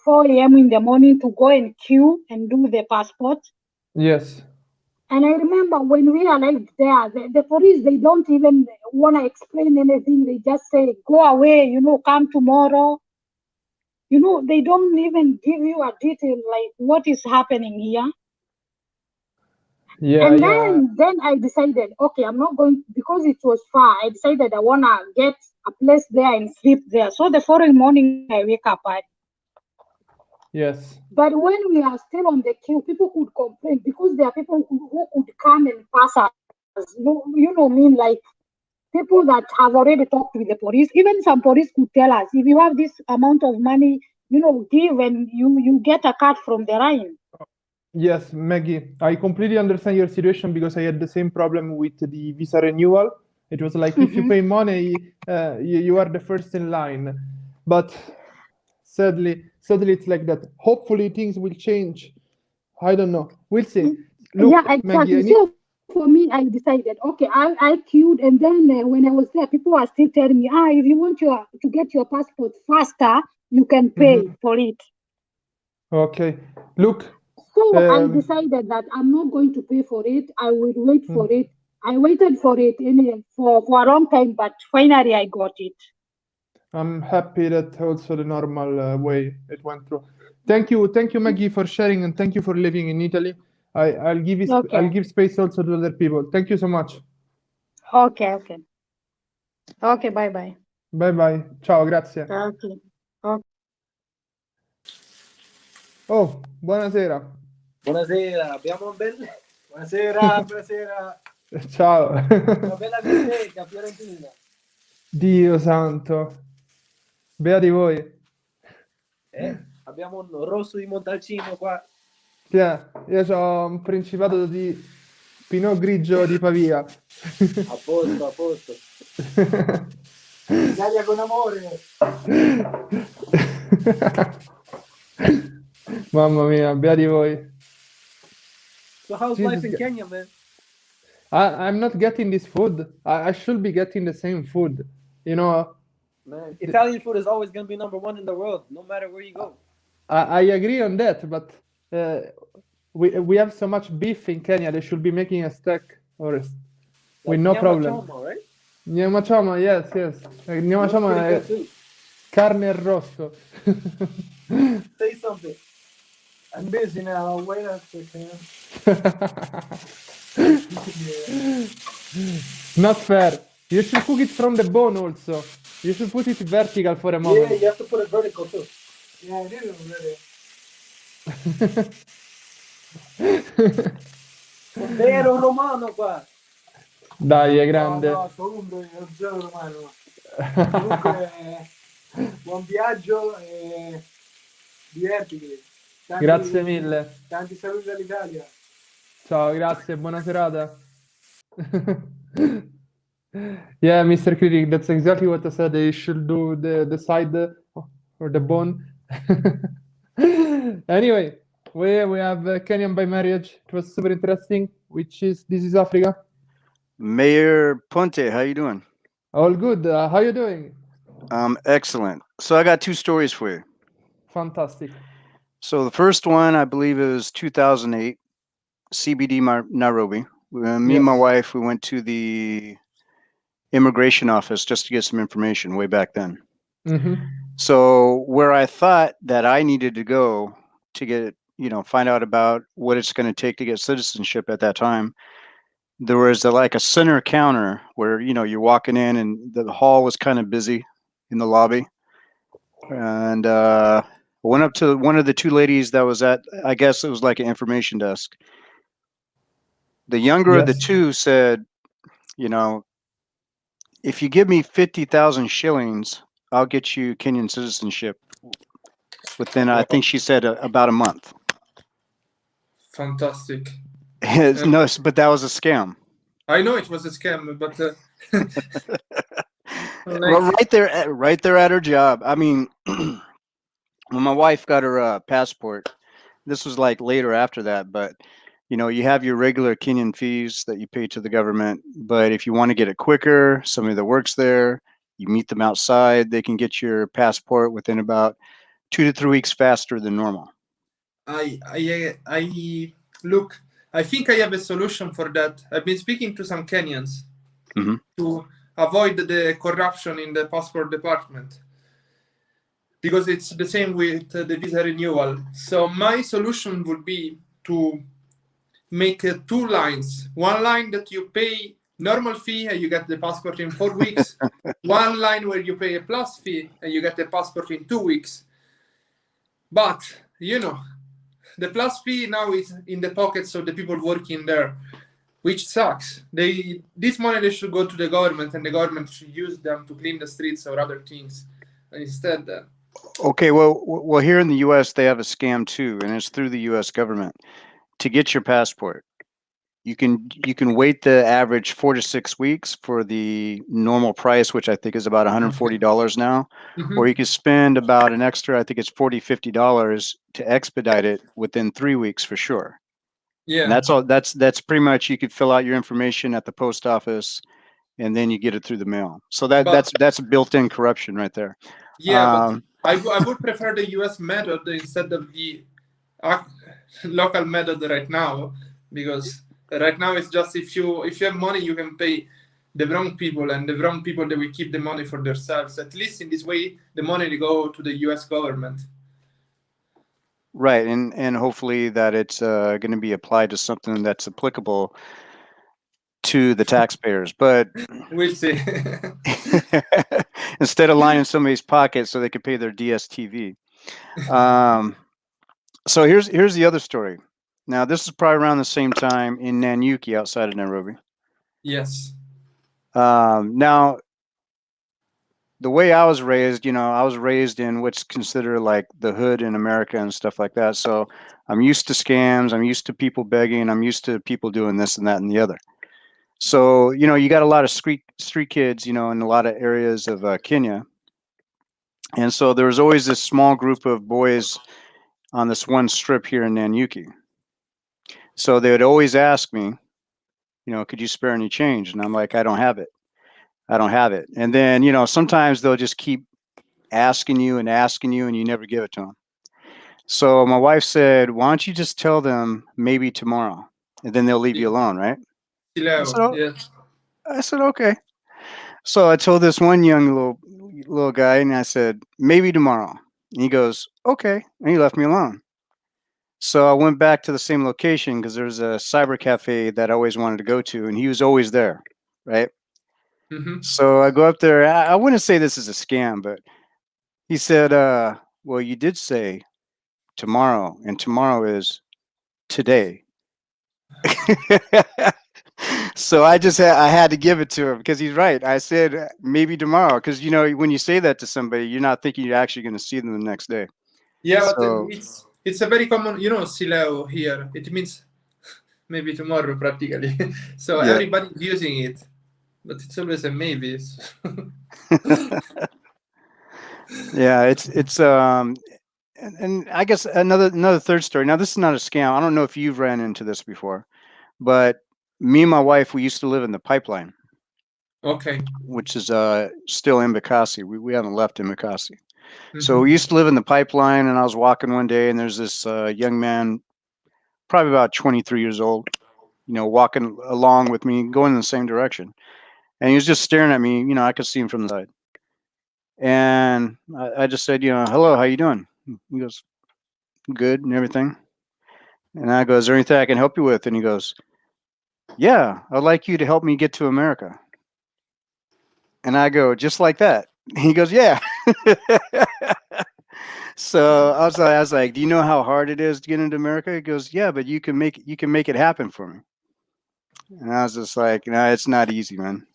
4 a.m. in the morning to go and queue and do the passport. Yes. And I remember when we arrived there, the police, they don't even want to explain anything. They just say, go away, come tomorrow. They don't even give you a detail like what is happening here. Yeah, and then I decided, okay, I'm not going, because it was far. I decided I want to get a place there and sleep there. So the following morning, I wake up early. Yes. But when we are still on the queue, people could complain because there are people who could come and pass us. Like people that have already talked with the police. Even some police could tell us, if you have this amount of money, give and you get a card from the line. Yes, Maggie, I completely understand your situation because I had the same problem with the visa renewal. It was like if you pay money, you are the first in line. But sadly, it's like that. Hopefully, things will change. I don't know. We'll see. Look, Yeah, exactly. Maggie, So for me, I decided, okay, I queued, and then when I was there, people were still telling me, if you want to get your passport faster, you can pay for it. Okay. Look. So I decided that I'm not going to pay for it. I will wait for it. I waited for it for a long time, but finally I got it. I'm happy that also the normal way it went through. Thank you, Maggie, for sharing, and thank you for living in Italy. I'll give space also to other people. Thank you so much. Okay. Okay, bye bye. Bye bye. Ciao, grazie. Okay. Oh, buonasera. Buonasera, abbiamo un bel... Buonasera, buonasera. Ciao. Una bella bistecca fiorentina. Dio santo. Beati voi. Abbiamo un rosso di Montalcino qua. Io ho un principato di Pinot Grigio di Pavia. A posto. Italia con amore. Mamma mia, beati voi. So how's life in Kenya, man? I'm not getting this food. I should be getting the same food. Man, Italian food is always going to be #1 in the world, no matter where you go. I agree on that, but we have so much beef in Kenya. They should be making a steak with no problem. Nyama, right? Nyama choma, yes. Nyama choma è carne arrosto. Say something. I'm busy now. Wait a second. Not fair. You should cook it from the bone also. You should put it vertical for a moment. Yeah, you have to put it vertical too. Yeah, I did already. Vero romano qua. Dai, è grande. No, comunque è zero romano. Comunque, buon viaggio e divertiti. Grazie mille. Tanti saluti dall'Italia. Ciao, grazie, buona serata. Yeah, Mr. Critic, that's exactly what I said. You should do the side or the bone. Anyway, we have Kenyan by marriage. It was super interesting. This is Africa. Mayor Ponte, how you doing? All good. How you doing? Excellent. So I got 2 stories for you. Fantastic. So the first one, I believe it was 2008, CBD Nairobi. Me and my wife, we went to the immigration office just to get some information way back then. So where I thought that I needed to go to get, find out about what it's going to take to get citizenship at that time, there was like a center counter where, you're walking in and the hall was kind of busy in the lobby. And I went up to one of the 2 ladies that was at, I guess it was like an information desk. The younger of the 2 said, if you give me 50,000 shillings, I'll get you Kenyan citizenship within, I think she said, about a month. Fantastic. No, but that was a scam. I know it was a scam, but right there at her job. I mean, when my wife got her passport, this was like later after that, but you have your regular Kenyan fees that you pay to the government, but if you want to get it quicker, somebody that works there, you meet them outside, they can get your passport within about 2 to 3 weeks faster than normal. Look, I think I have a solution for that. I've been speaking to some Kenyans to avoid the corruption in the passport department, because it's the same with the visa renewal. So my solution would be to make 2 lines. One line that you pay normal fee and you get the passport in 4 weeks. One line where you pay a plus fee and you get the passport in 2 weeks. But, the plus fee now is in the pockets of the people working there, which sucks. This money they should go to the government, and the government should use them to clean the streets or other things. And instead, okay, well, here in the U.S. they have a scam too, and it's through the U.S. government. To get your passport, you can wait the average 4 to 6 weeks for the normal price, which I think is about $140 now, or you can spend about an extra, I think it's $40-50 to expedite it within 3 weeks for sure. Yeah, and that's all. That's pretty much, you could fill out your information at the post office, and then you get it through the mail. So that's built-in corruption right there. Yeah, but I would prefer the US method instead of the local method right now, because right now it's just if you have money, you can pay the wrong people, and the wrong people, they will keep the money for themselves. At least in this way, the money will go to the US government. Right, and hopefully that it's going to be applied to something that's applicable to the taxpayers. But we'll see. Instead of lining somebody's pocket so they could pay their DSTV. So here's the other story. Now, this is probably around the same time in Nanyuki, outside of Nairobi. Yes. Now, the way I was raised, I was raised in what's considered like the hood in America and stuff like that. So I'm used to scams. I'm used to people begging. I'm used to people doing this and that and the other. So, you got a lot of street kids, in a lot of areas of Kenya. And so there was always this small group of boys on this one strip here in Nanyuki. So they would always ask me, could you spare any change? And I'm like, I don't have it. And then, sometimes they'll just keep asking you, and you never give it to them. So my wife said, why don't you just tell them maybe tomorrow, and then they'll leave you alone, right? I said, okay. So I told this one young little guy, and I said, maybe tomorrow. And he goes, okay. And he left me alone. So I went back to the same location because there's a cyber cafe that I always wanted to go to, and he was always there, right? So I go up there. I wouldn't say this is a scam, but he said, well, you did say tomorrow, and tomorrow is today. So I had to give it to him because he's right. I said maybe tomorrow because when you say that to somebody, you're not thinking you're actually going to see them the next day. Yeah, so, but it's a very common, sileo here. It means maybe tomorrow practically. So everybody's using it, but it's always a maybe. Yeah, it's and I guess another third story. Now, this is not a scam. I don't know if you've ran into this before, but me and my wife, we used to live in the pipeline. Okay. Which is still in Mbakasi. We haven't left in Mbakasi. So we used to live in the pipeline, and I was walking one day, and there's this young man, probably about 23 years old, walking along with me, going in the same direction. And he was just staring at me. I could see him from the side. And I just said, hello, how you doing? He goes, good, and everything. And I go, is there anything I can help you with? And he goes, yeah, I'd like you to help me get to America. And I go, just like that? He goes, yeah. So I was like, do you know how hard it is to get into America? He goes, yeah, but you can make it happen for me. And I was just like, no, it's not easy, man.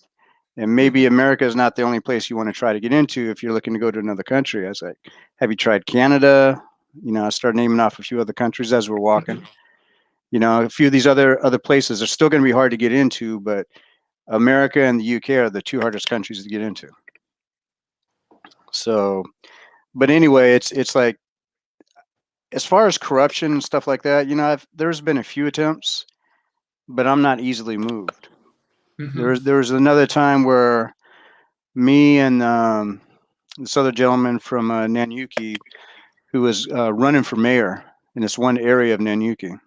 And maybe America is not the only place you want to try to get into if you're looking to go to another country. I was like, have you tried Canada? You know, I started naming off a few other countries as we're walking. You know, a few of these other places are still going to be hard to get into, but America and the UK are the two hardest countries to get into. So, but anyway, it's like, as far as corruption and stuff like that, you know, there's been a few attempts, but I'm not easily moved. There was another time where me and this other gentleman from Nanyuki, who was running for mayor in this one area of Nanyuki,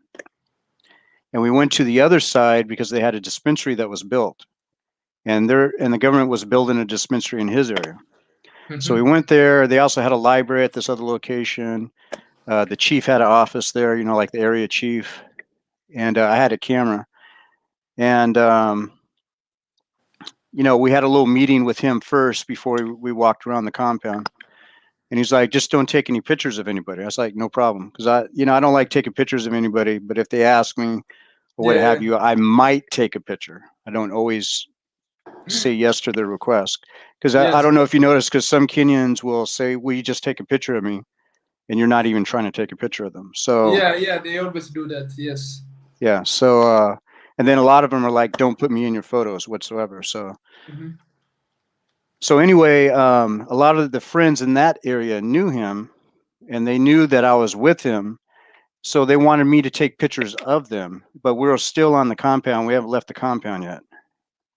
and we went to the other side because they had a dispensary that was built, and the government was building a dispensary in his area. So we went there. They also had a library at this other location. The chief had an office there, you know, like the area chief, and I had a camera, and you know, we had a little meeting with him first before we walked around the compound. And he's like, just don't take any pictures of anybody. I was like, no problem. Because I don't like taking pictures of anybody, but if they ask me or what have you, I might take a picture. I don't always say yes to their request. Because I don't know if you noticed, because some Kenyans will say, will you just take a picture of me? And you're not even trying to take a picture of them. So yeah, they always do that. Yes. Yeah. So and then a lot of them are like, don't put me in your photos whatsoever. So So anyway, a lot of the friends in that area knew him, and they knew that I was with him. So they wanted me to take pictures of them, but we were still on the compound. We haven't left the compound yet.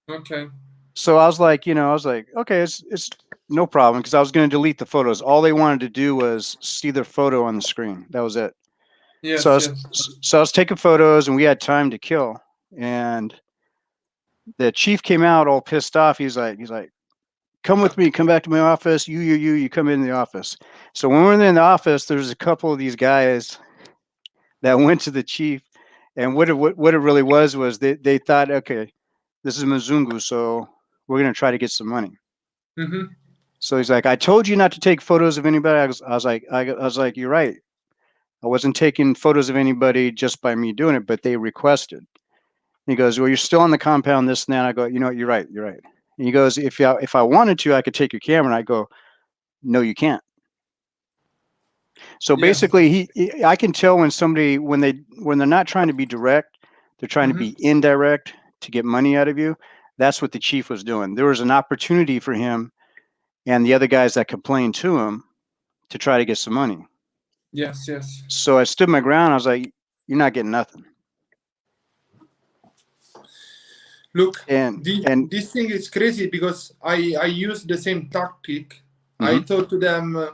Okay. So I was like, okay, it's no problem, because I was going to delete the photos. All they wanted to do was see their photo on the screen. That was it. Yes, So I was taking photos, and we had time to kill. And the chief came out all pissed off. He's like, come with me, come back to my office. You come in the office. So when we were in the office, there's a couple of these guys that went to the chief, and what it really was they thought, okay, this is Mzungu, so we're gonna try to get some money. So he's like, I told you not to take photos of anybody. I was like, you're right. I wasn't taking photos of anybody just by me doing it, but they requested. He goes, well, you're still on the compound, this and that. I go, you know what, you're right. And he goes, if I wanted to, I could take your camera. And I go, no, you can't. So basically, I can tell when somebody, when they're not trying to be direct, they're trying to be indirect to get money out of you. That's what the chief was doing. There was an opportunity for him and the other guys that complained to him to try to get some money. Yes. So I stood my ground. I was like, you're not getting nothing. Look, and this thing is crazy because I used the same tactic. I told to them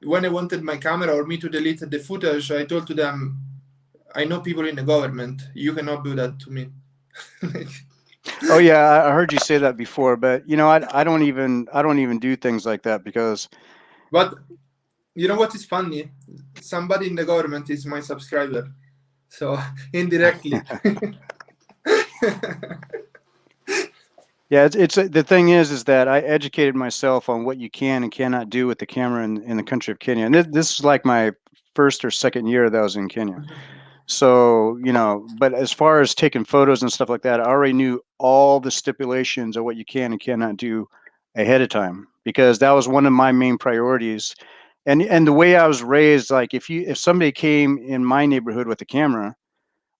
when I wanted my camera or me to delete the footage, I told to them, I know people in the government. You cannot do that to me. Oh yeah, I heard you say that before, but you know, I don't even do things like that because. But you know what is funny? Somebody in the government is my subscriber, so indirectly. Yeah, it's the thing is that I educated myself on what you can and cannot do with the camera in the country of Kenya, and this is like my first or second year that I was in Kenya. So, you know, but as far as taking photos and stuff like that, I already knew all the stipulations of what you can and cannot do ahead of time, because that was one of my main priorities. And the way I was raised, like if somebody came in my neighborhood with a camera,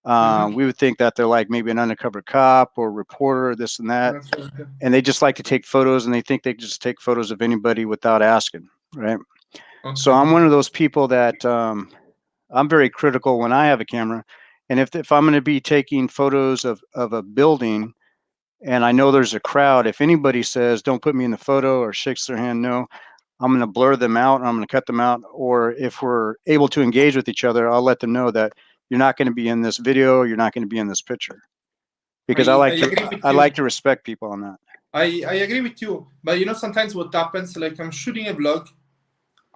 we would think that they're like maybe an undercover cop or reporter, this and that. And they just like to take photos, and they think they can just take photos of anybody without asking, right? So I'm one of those people that I'm very critical when I have a camera. And if I'm going to be taking photos of a building and I know there's a crowd, if anybody says, don't put me in the photo or shakes their hand, no, I'm going to blur them out and I'm going to cut them out. Or if we're able to engage with each other, I'll let them know that you're not going to be in this video, you're not going to be in this picture. Because I like to respect people on that. I agree with you. But you know, sometimes what happens, like I'm shooting a vlog,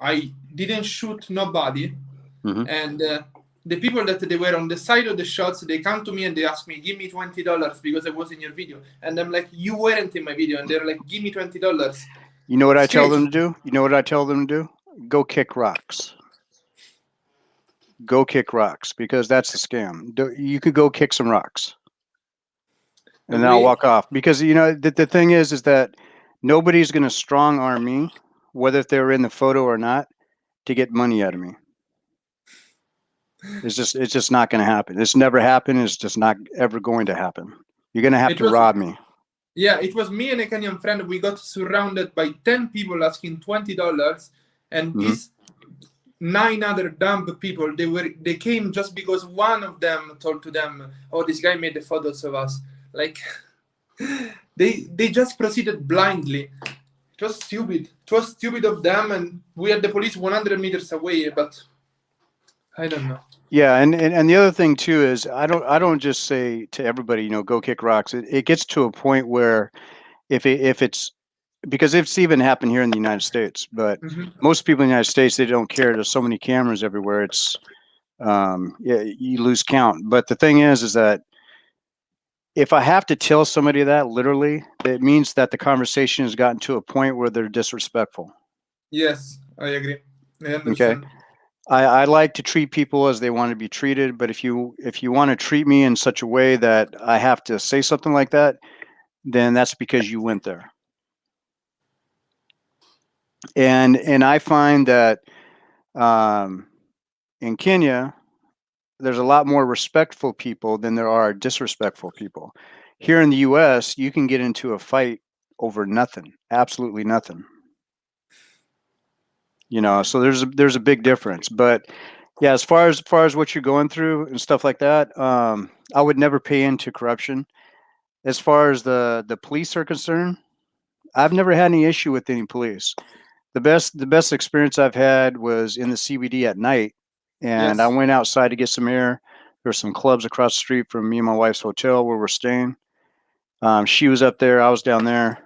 I didn't shoot nobody. And the people that they were on the side of the shots, they come to me and they ask me, give me $20 because I was in your video. And I'm like, you weren't in my video. And they're like, give me $20. You know what I tell them to do? You know what I tell them to do? Go kick rocks. Go kick rocks, because that's a scam. You could go kick some rocks. and then I'll walk off, because the thing is that nobody's going to strong arm me, whether they're in the photo or not, to get money out of me. It's just not going to happen. It's never happened. It's just not ever going to happen. You're going to have to rob me. Yeah, it was me and a Kenyan friend. We got surrounded by 10 people asking $20, and these 9 other dumb people, they came just because one of them told to them, "Oh, this guy made the photos of us." Like, they just proceeded blindly. It was stupid. It was stupid of them, and we had the police 100 meters away, but I don't know. Yeah, and the other thing too is I don't just say to everybody, go kick rocks. It gets to a point where if it's, because it's even happened here in the United States, but most people in the United States, they don't care. There's so many cameras everywhere. It's you lose count. But the thing is that if I have to tell somebody that literally, it means that the conversation has gotten to a point where they're disrespectful. Yes, I agree. I understand. Okay. I like to treat people as they want to be treated, but if you want to treat me in such a way that I have to say something like that, then that's because you went there. And I find that in Kenya, there's a lot more respectful people than there are disrespectful people. Here in the U.S., you can get into a fight over nothing, absolutely nothing. So there's a big difference. But yeah, as far as what you're going through and stuff like that, I would never pay into corruption. As far as the police are concerned, I've never had any issue with any police. The best experience I've had was in the CBD at night, and I went outside to get some air. There were some clubs across the street from me and my wife's hotel where we're staying. She was up there, I was down there,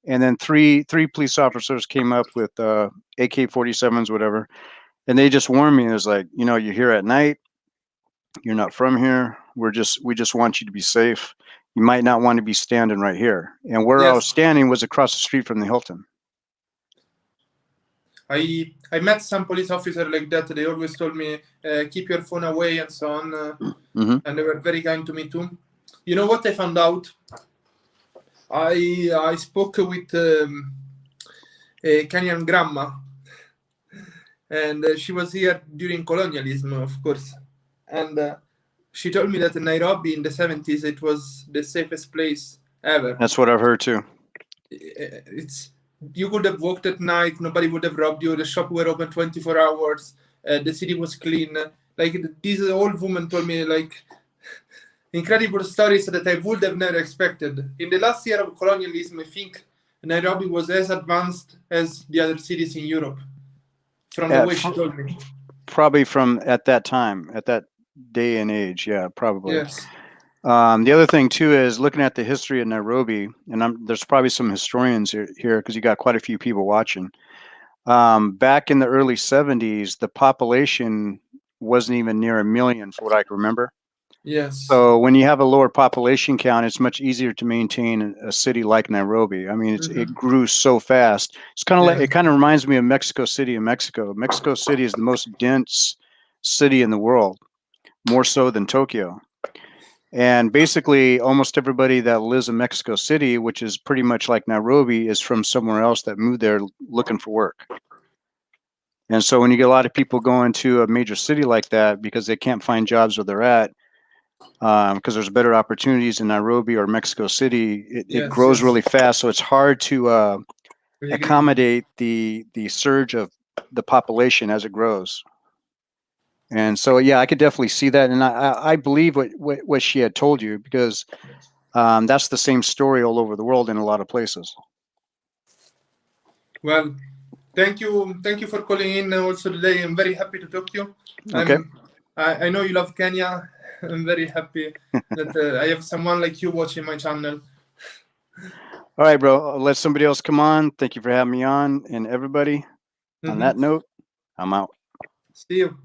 and then three police officers came up with AK-47s, whatever, and they just warned me. It was like, you're here at night. You're not from here. We just want you to be safe. You might not want to be standing right here. And where I was standing was across the street from the Hilton. I met some police officers like that. They always told me, keep your phone away and so on. And they were very kind to me too. You know what I found out? I spoke with a Kenyan grandma, and she was here during colonialism, of course. And she told me that in Nairobi in the 70s, it was the safest place ever. That's what I've heard too. You could have walked at night, nobody would have robbed you. The shop were open 24 hours. The city was clean. Like, these old women told me like incredible stories that I would have never expected. In the last year of colonialism, I think Nairobi was as advanced as the other cities in Europe. From the way she told me. Probably from at that time, at that day and age, yeah, probably. Yes. The other thing too is looking at the history of Nairobi, and there's probably some historians here because you got quite a few people watching. Back in the early 70s, the population wasn't even near 1 million, from what I can remember. Yes. So when you have a lower population count, it's much easier to maintain a city like Nairobi. I mean, it grew so fast. It's kind of like, it kind of reminds me of Mexico City in Mexico. Mexico City is the most dense city in the world, more so than Tokyo. And basically, almost everybody that lives in Mexico City, which is pretty much like Nairobi, is from somewhere else that moved there looking for work. And so when you get a lot of people going to a major city like that because they can't find jobs where they're at, because there's better opportunities in Nairobi or Mexico City, it grows really fast. So it's hard to accommodate the surge of the population as it grows. And so, yeah, I could definitely see that. And I believe what she had told you, because that's the same story all over the world in a lot of places. Well, thank you for calling in also today. I'm very happy to talk to you. Okay. I know you love Kenya. I'm very happy that I have someone like you watching my channel. All right, bro. I'll let somebody else come on. Thank you for having me on. And everybody, on that note, I'm out. See you.